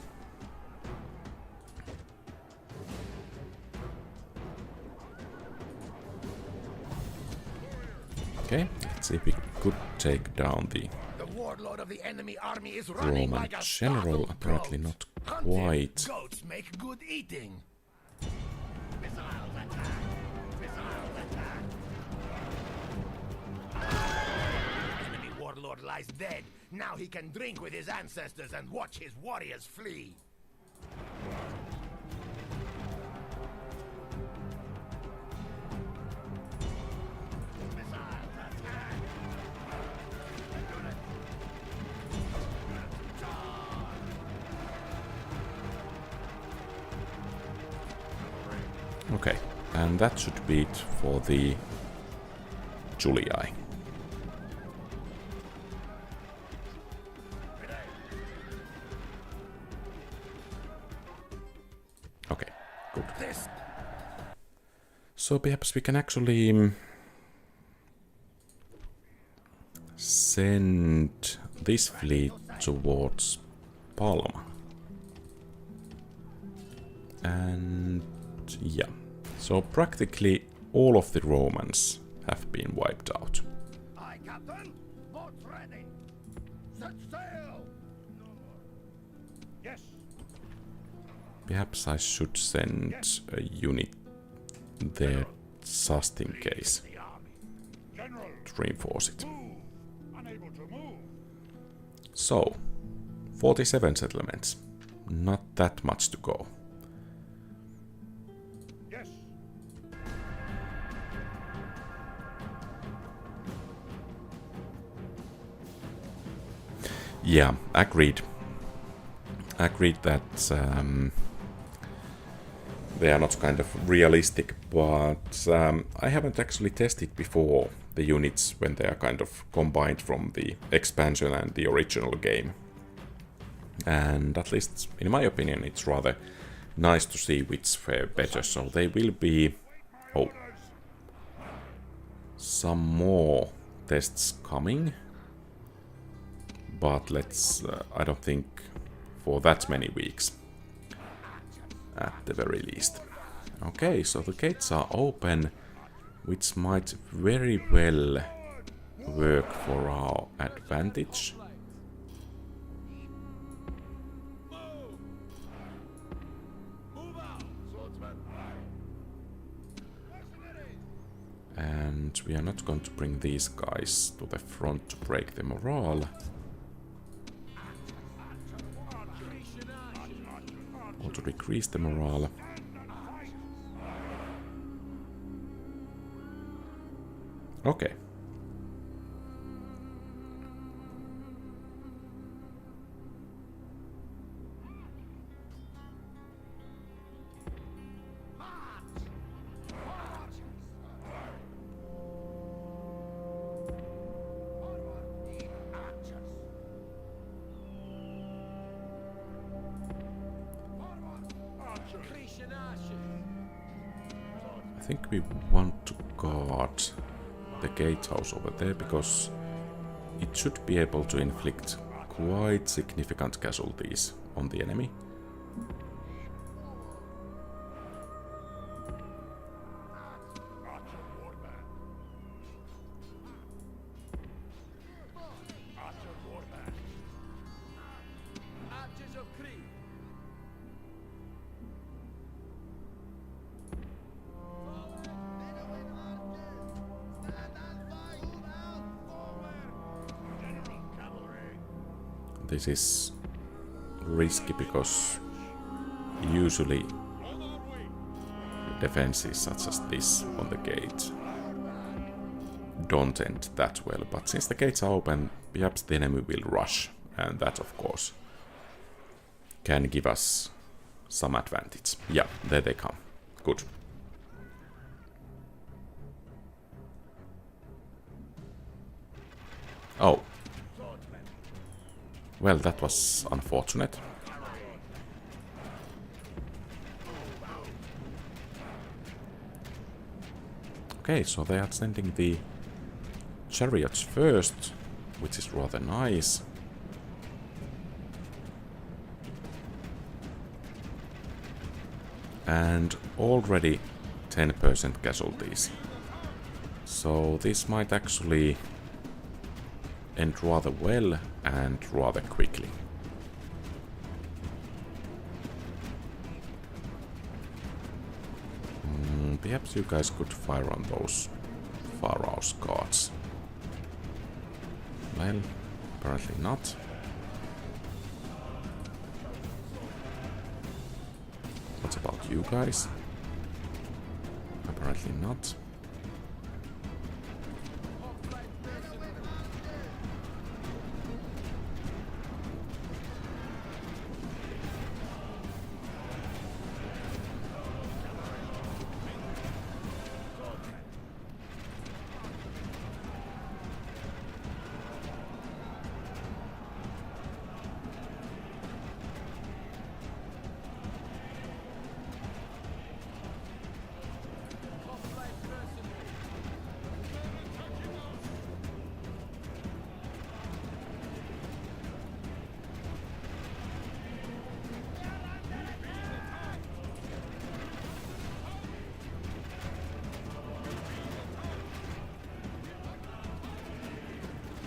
Okay, let's see if we could take down the The warlord of the enemy army is running Roman like a general. startled Apparently goat. not Hunted quite. Goats make good eating. Missiles attack! Missiles attack! Enemy warlord lies dead. Now he can drink with his ancestors and watch his warriors flee. Missiles attack! Okay, and that should be it for the Julii. Okay, good. So perhaps we can actually send this fleet towards Palma. And yeah, so practically all of the Romans have been wiped out. Aye, Captain. Boats ready. Set sail. Yes. Perhaps I should send a unit there just in case The army. General, to reinforce it. move. Unable to move. So, 47 settlements. Not that much to go. Yes. Yeah, agreed. Agreed that they are not kind of realistic, but I haven't actually tested before the units when they are kind of combined from the expansion and the original game. And at least, in my opinion, it's rather nice to see which fare better. So they will be... Oh. Some more tests coming. But let's... I don't think for that many weeks. At the very least. Okay, so the gates are open, which might very well work for our advantage. And we are not going to bring these guys to the front to break the morale. Or to decrease the morale. Okay. I think we want to guard the gatehouse over there because it should be able to inflict quite significant casualties on the enemy. This is risky because usually defenses such as this on the gate don't end that well, but since the gates are open, perhaps the enemy will rush, and that of course can give us some advantage. Yeah, there they come. Good. Oh. Well, that was unfortunate. Okay, so they are sending the chariots first, which is rather nice. And already 10% casualties. So this might actually end rather well and rather quickly. Perhaps you guys could fire on those Pharaoh's guards. Well, apparently not. What about you guys? Apparently not.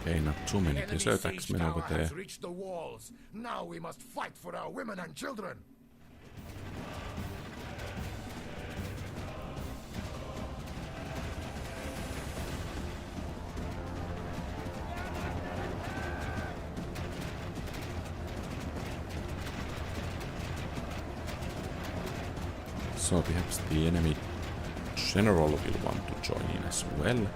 Okay, not too many desert axemen over there. Has reached the walls. Now we must fight for our women and children. So perhaps the enemy general will want to join in as well.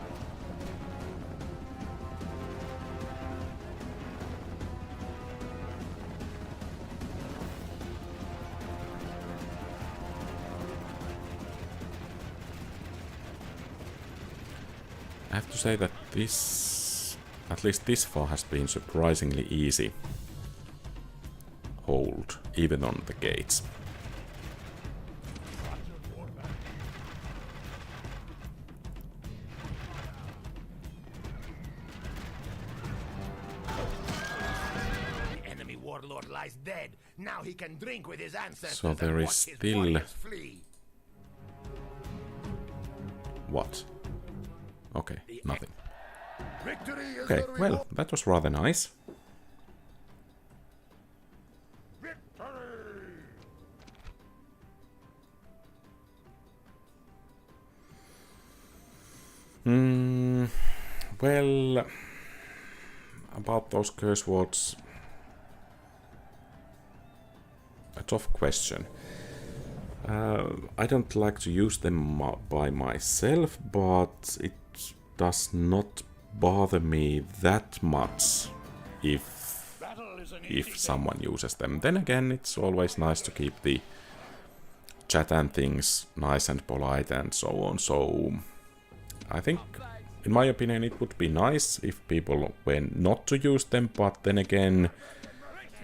I have to say that this, at least this far, has been surprisingly easy hold, even on the gates. The enemy warlord lies dead. Now he can drink with his ancestors. So there and is watch his still... warriors flee. What? Okay, nothing. Victory is Okay, the well, reward. that was rather nice. Victory! Well, about those curse words, a tough question. I don't like to use them by myself, but it does not bother me that much if someone uses them. Then again, it's always nice to keep the chat and things nice and polite and so on. So I think, in my opinion, it would be nice if people were not to use them, but then again,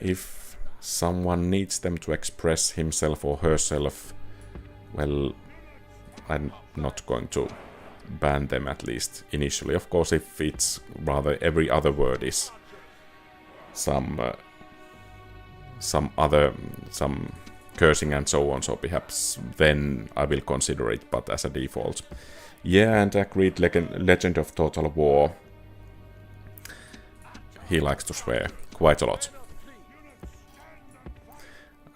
if someone needs them to express himself or herself, well, I'm not going to ban them, at least initially. Of course, if it's rather every other word is some cursing and so on, so perhaps then I will consider it, but as a default. Yeah, and agreed, Legend of Total War. He likes to swear quite a lot.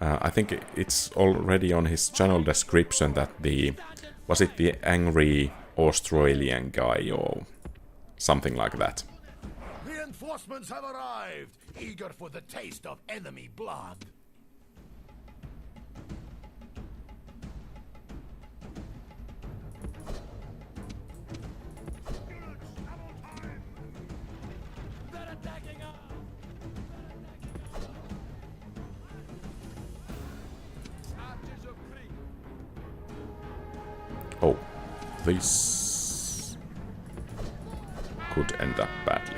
I think it's already on his channel description that was it the angry Australian guy or something like that. Reinforcements have arrived, eager for the taste of enemy blood. Oh, this could end up badly.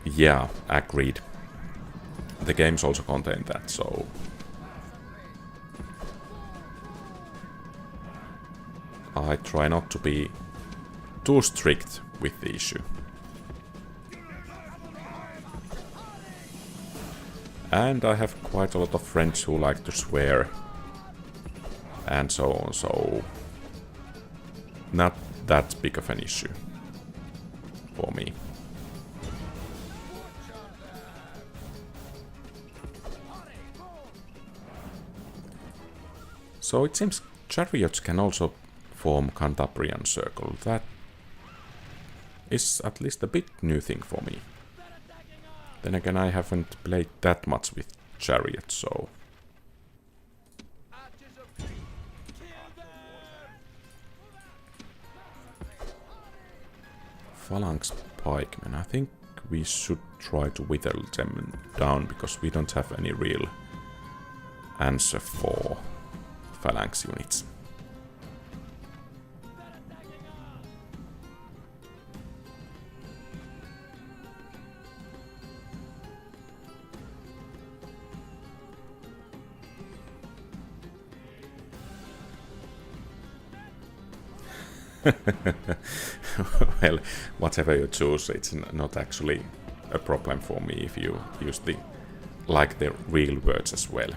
Yeah, agreed. The games also contain that, so... I try not to be too strict with the issue. And I have quite a lot of friends who like to swear and so on, so not that big of an issue for me. So it seems chariots can also form Cantabrian circle. That is at least a bit new thing for me. Then again, I haven't played that much with chariots, so... Phalanx pikemen. I think we should try to whittle them down, because we don't have any real answer for phalanx units. Well, whatever you choose, it's not actually a problem for me if you use the real words as well.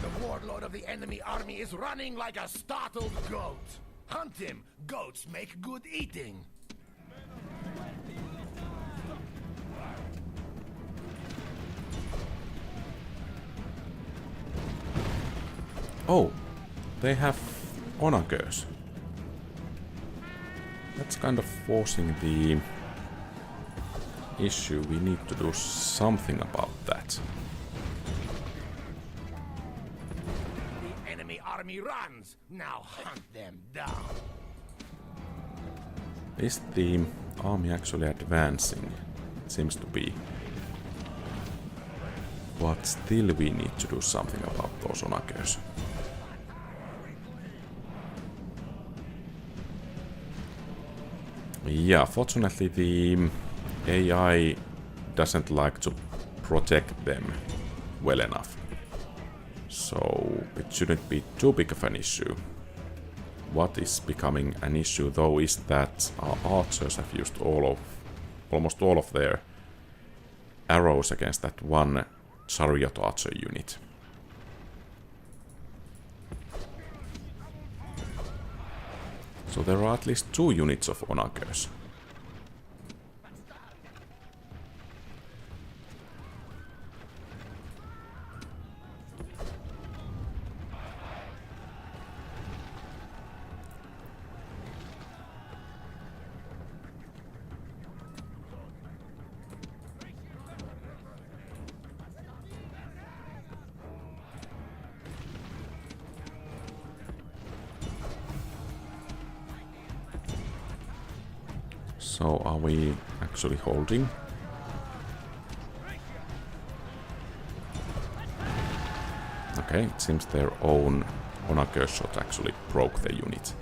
The warlord of the enemy army is running like a startled goat. Hunt him. Goats make good eating. Oh, they have onagers. That's kind of forcing the issue. We need to do something about that. The enemy army runs. Now hunt them down. Is the army actually advancing? It seems to be. But still we need to do something about those onagers. Yeah, fortunately the AI doesn't like to protect them well enough. So it shouldn't be too big of an issue. What is becoming an issue though is that our archers have used almost all of their arrows against that one chariot archer unit. So there are at least 2 units of onagers. So are we actually holding? Okay, it seems their own onager shot actually broke the unit.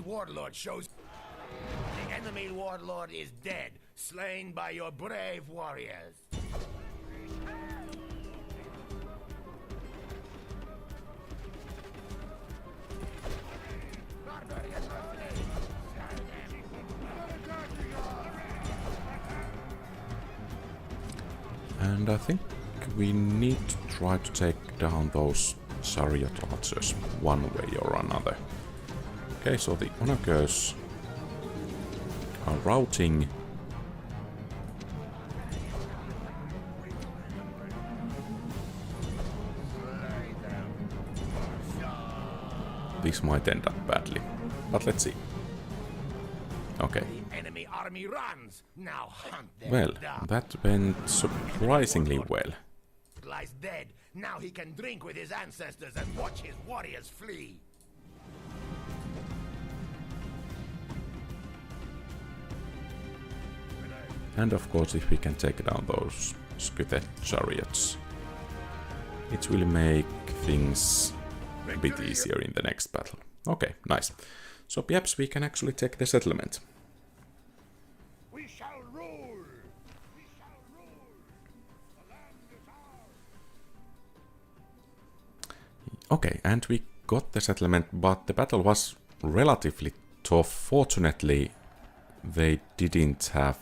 Warlord shows. The enemy warlord is dead, slain by your brave warriors. And I think we need to try to take down those chariot archers one way or another. Okay, so the onagers are routing. This might end up badly, but let's see. Okay. The enemy army runs. Now hunt them Well, down. that went surprisingly well. Lies dead. Now he can drink with his ancestors and watch his warriors flee. And of course, if we can take down those Skythed chariots, it will make things a bit easier in the next battle. Okay, nice. So perhaps we can actually take the settlement. We shall rule! We shall rule! The land is ours! Okay, and we got the settlement, but the battle was relatively tough. Fortunately, they didn't have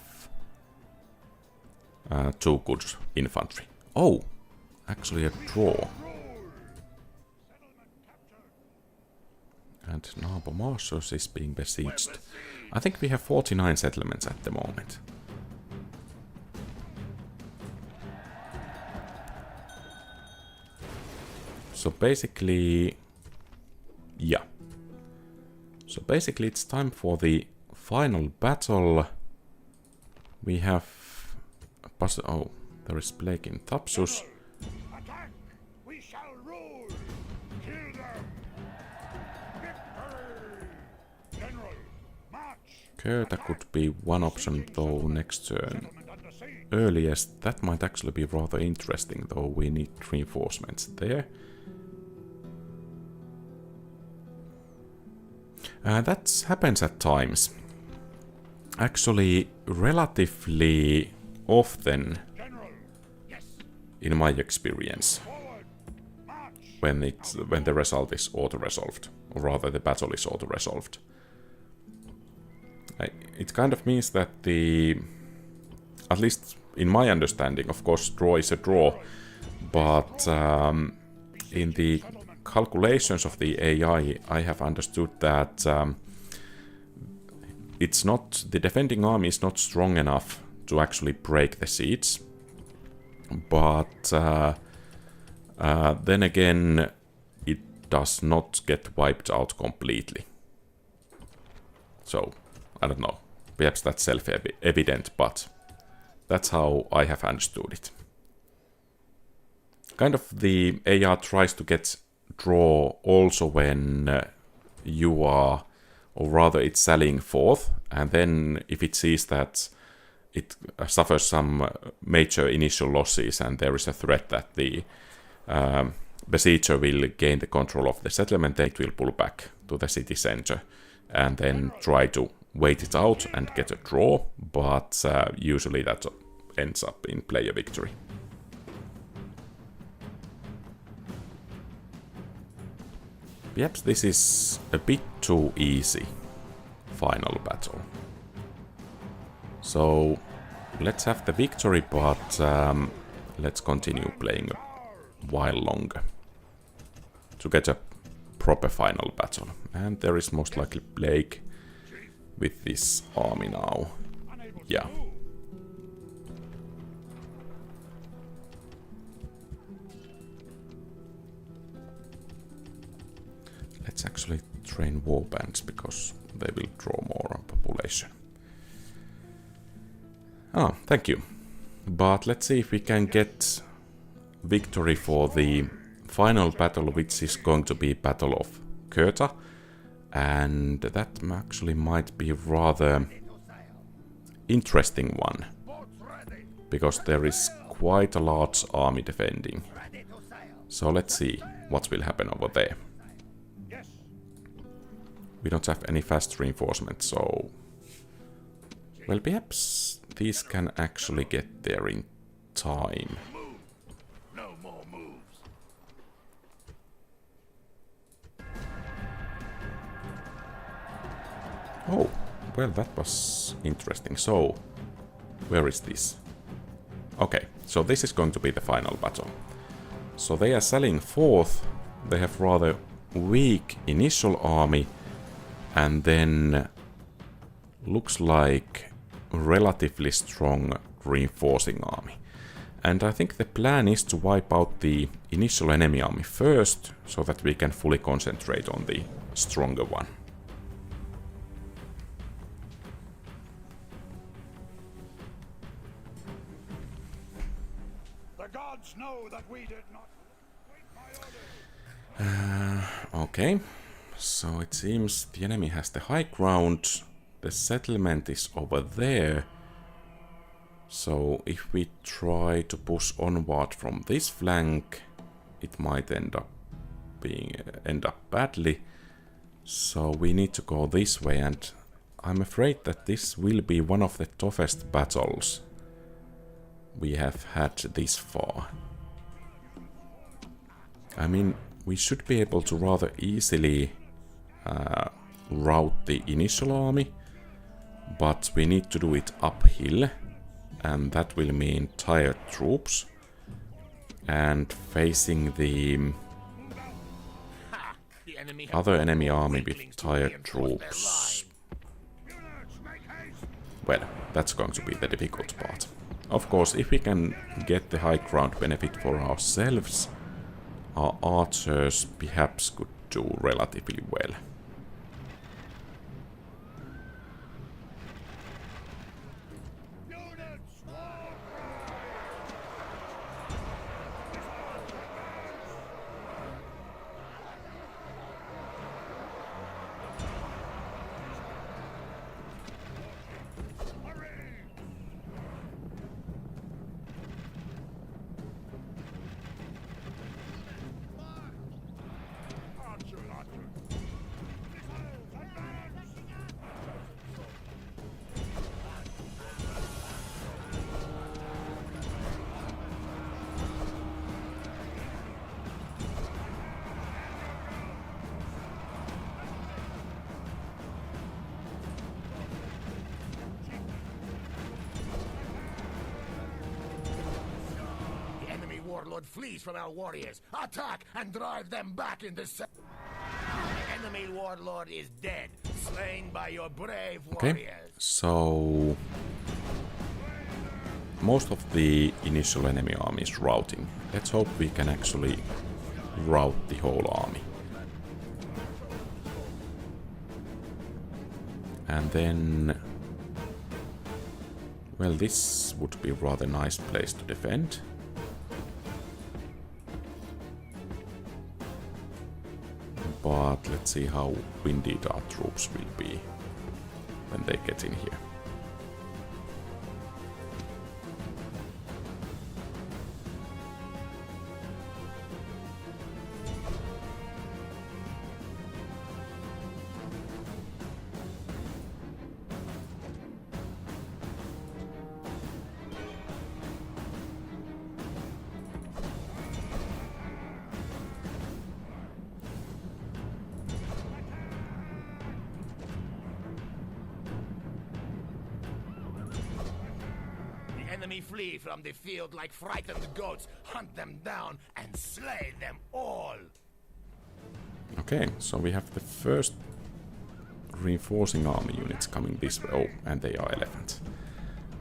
too good infantry. Oh, actually a draw. And Nabo Marsos is being besieged. I think we have 49 settlements at the moment. So basically, yeah. So basically it's time for the final battle. We have oh, there is plague in Thapsus. Attack! We shall rule! Kill them! Victory! General, march! Köta could be one option though next turn. Settlement under siege! Earliest, that might actually be rather interesting though, we need reinforcements there. That happens at times. Actually, relatively often, General, yes! in my experience, Forward! March! when the result is auto-resolved, or rather the battle is auto-resolved. It kind of means that at least in my understanding, of course, draw is a draw, but in the calculations of the AI, I have understood that it's not, the defending army is not strong enough to actually break the siege, but then again, it does not get wiped out completely. So, I don't know, perhaps that's self-evident, but that's how I have understood it. Kind of the AI tries to get draw also when you are, or rather it's sallying forth, and then if it sees that it suffers some major initial losses and there is a threat that the besieger will gain the control of the settlement, then it will pull back to the city center and then try to wait it out and get a draw, but usually that ends up in player victory. Perhaps this is a bit too easy final battle. So let's have the victory, but let's continue playing a while longer to get a proper final battle. And there is most likely plague with this army now. Yeah. Let's actually train warbands because they will draw more on population. Ah, thank you. But let's see if we can get victory for the final battle, which is going to be Battle of Köta. And that actually might be rather interesting one, because there is quite a large army defending. So let's see what will happen over there. We don't have any fast reinforcements, so... Well, perhaps these can actually get there in time. No more moves. Oh, well, that was interesting. So, where is this? Okay, so this is going to be the final battle. So they are selling forth. They have rather weak initial army, and then looks like relatively strong reinforcing army. And I think the plan is to wipe out the initial enemy army first, so that we can fully concentrate on the stronger one. The gods know that we did not wait my orders. Okay, so it seems the enemy has the high ground. The settlement is over there. So if we try to push onward from this flank, it might end up badly. So we need to go this way, and I'm afraid that this will be one of the toughest battles we have had this far. I mean, we should be able to rather easily rout the initial army, but we need to do it uphill, and that will mean tired troops. And facing the other enemy army with tired troops, well, that's going to be the difficult part. Of course, if we can get the high ground benefit for ourselves, our archers perhaps could do relatively well. Warlord flees from our warriors. Attack and drive them back into the enemy warlord is dead, slain by your brave warriors. Okay, so most of the initial enemy army is routing. Let's hope we can actually rout the whole army. And then, well, this would be a rather nice place to defend. But let's see how winded our troops will be when they get in here. Enemy flee from the field like frightened goats. Hunt them down and slay them all. Okay, so we have the first reinforcing army units coming this way. Oh, and they are elephants.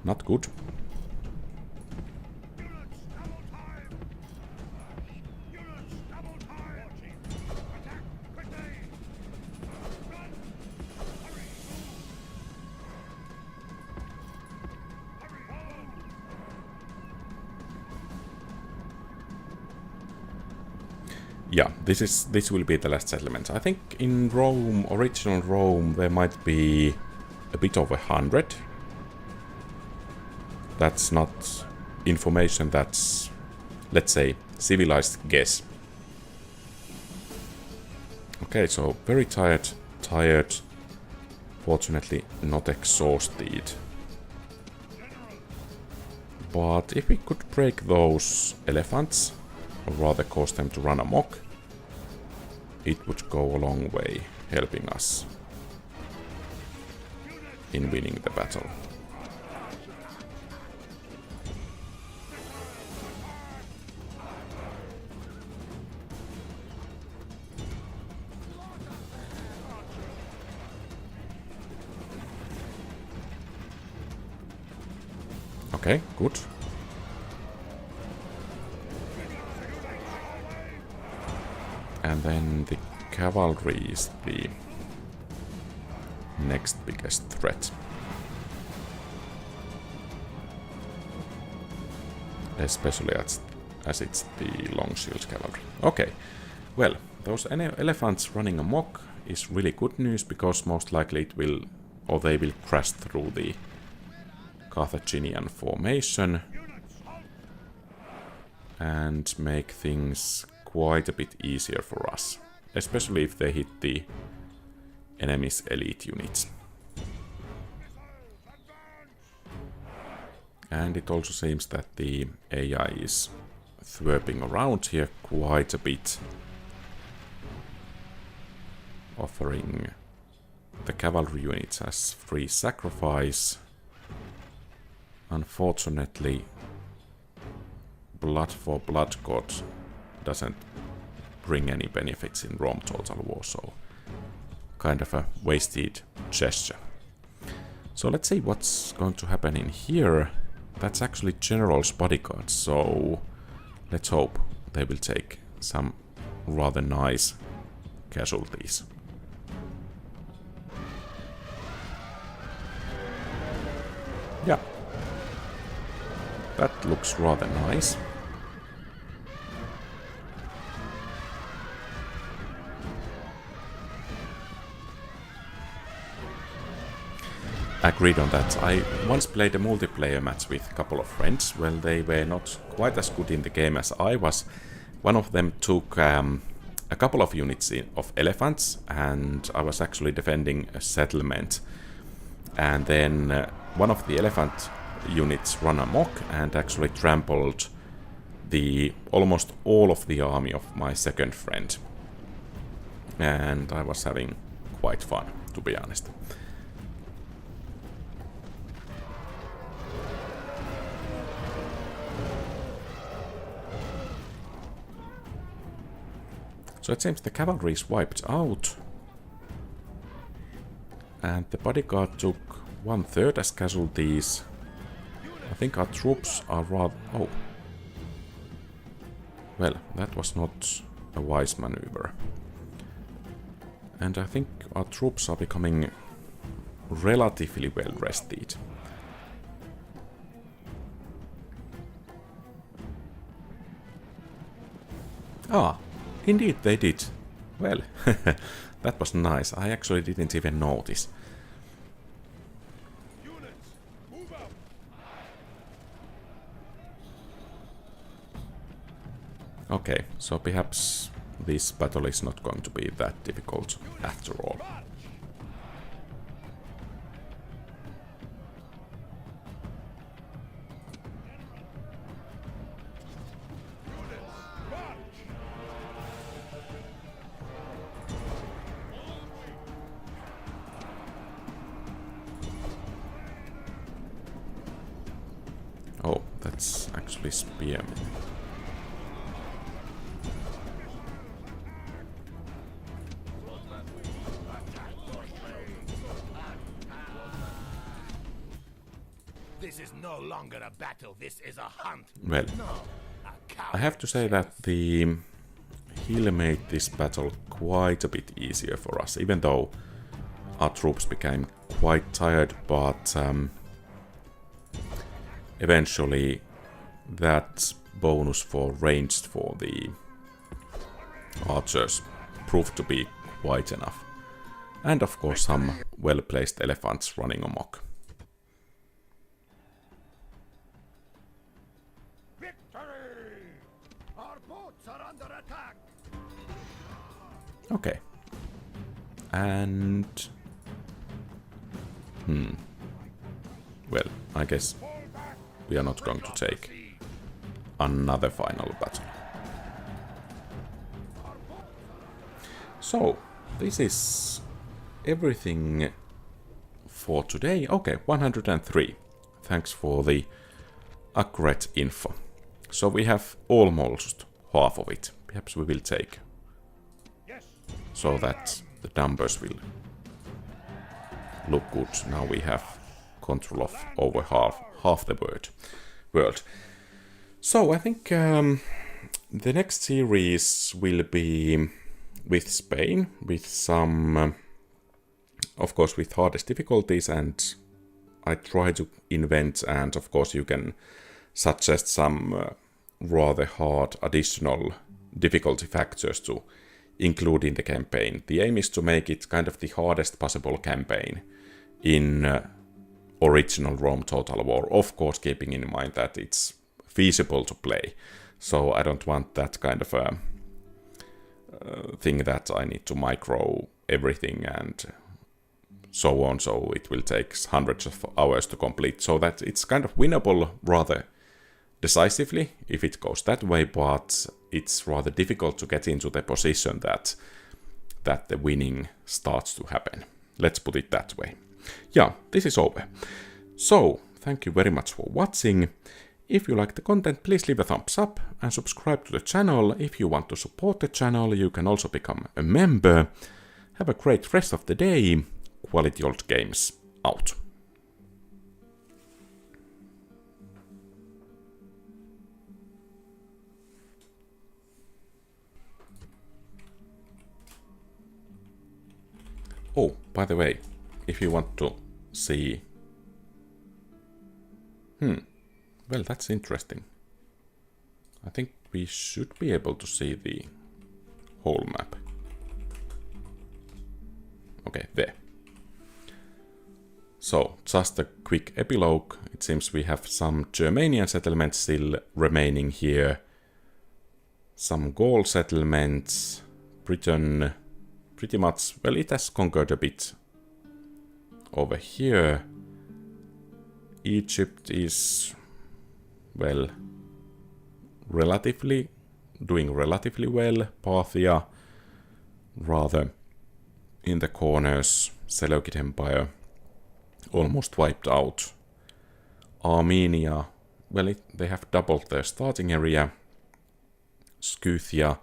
Not good. Yeah, this will be the last settlement. I think in Rome, original Rome, there might be a bit over 100. That's not information, that's, let's say, civilized guess. Okay, so very tired, fortunately not exhausted. But if we could break those elephants, or rather cause them to run amok, it would go a long way helping us in winning the battle. Okay, good. And then the cavalry is the next biggest threat. Especially as it's the long shield cavalry. Okay, well, those elephants running amok is really good news, because most likely it will, or they will crash through the Carthaginian formation and make things quite a bit easier for us, especially if they hit the enemy's elite units. And it also seems that the AI is thwerping around here quite a bit, offering the cavalry units as free sacrifice. Unfortunately, Blood for Blood God doesn't bring any benefits in Rome Total War, so kind of a wasted gesture. So let's see what's going to happen in here. That's actually General's bodyguard, so let's hope they will take some rather nice casualties. Yeah, that looks rather nice. Agreed on that. I once played a multiplayer match with a couple of friends. Well, they were not quite as good in the game as I was. One of them took a couple of units of elephants, and I was actually defending a settlement. And then one of the elephant units ran amok and actually trampled almost all of the army of my second friend. And I was having quite fun, to be honest. So it seems the cavalry is wiped out. And the bodyguard took 1/3 as casualties. I think our troops are rather... Oh. Well, that was not a wise maneuver. And I think our troops are becoming relatively well rested. Ah, indeed they did. Well, that was nice. I actually didn't even notice. Okay, so perhaps this battle is not going to be that difficult after all. Oh, that's actually spearmen. This is no longer a battle, this is a hunt. Well, I have to say that the hill made this battle quite a bit easier for us, even though our troops became quite tired, but eventually that bonus for ranged for the archers proved to be quite enough. And of course some well-placed elephants running amok. Okay. And... Well, I guess we are not going to take another final battle. So, this is everything for today. Okay, 103. Thanks for the accurate info. So we have almost half of it. Perhaps we will take, so that the numbers will look good. Now we have control of over half the world. So I think the next series will be with Spain, with some, of course, with hardest difficulties, and I try to invent, and of course you can suggest some rather hard additional difficulty factors to include in the campaign. The aim is to make it kind of the hardest possible campaign in original Rome Total War, of course keeping in mind that it's feasible to play. So I don't want that kind of a thing that I need to micro everything and so on, so it will take hundreds of hours to complete, so that it's kind of winnable rather decisively if it goes that way, but it's rather difficult to get into the position that the winning starts to happen. Let's put it that way. Yeah, this is over. So, thank you very much for watching. If you like the content, please leave a thumbs up and subscribe to the channel. If you want to support the channel, you can also become a member. Have a great rest of the day. QualityOldGames out. Oh, by the way, if you want to see... well, that's interesting. I think we should be able to see the whole map. Okay, there. So, just a quick epilogue. It seems we have some Germanian settlements still remaining here. Some Gaul settlements. Britain, pretty much, well, it has conquered a bit over here. Egypt is, well, doing relatively well. Parthia, rather in the corners. Seleucid Empire almost wiped out. Armenia, well, they have doubled their starting area. Scythia,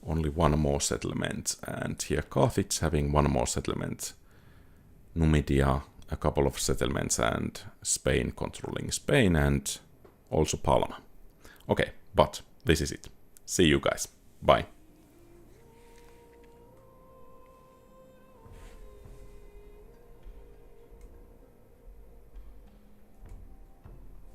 only one more settlement. And here Carthage having one more settlement. Numidia, a couple of settlements, and Spain controlling Spain, and also Palma. Okay, but this is it. See you guys. Bye.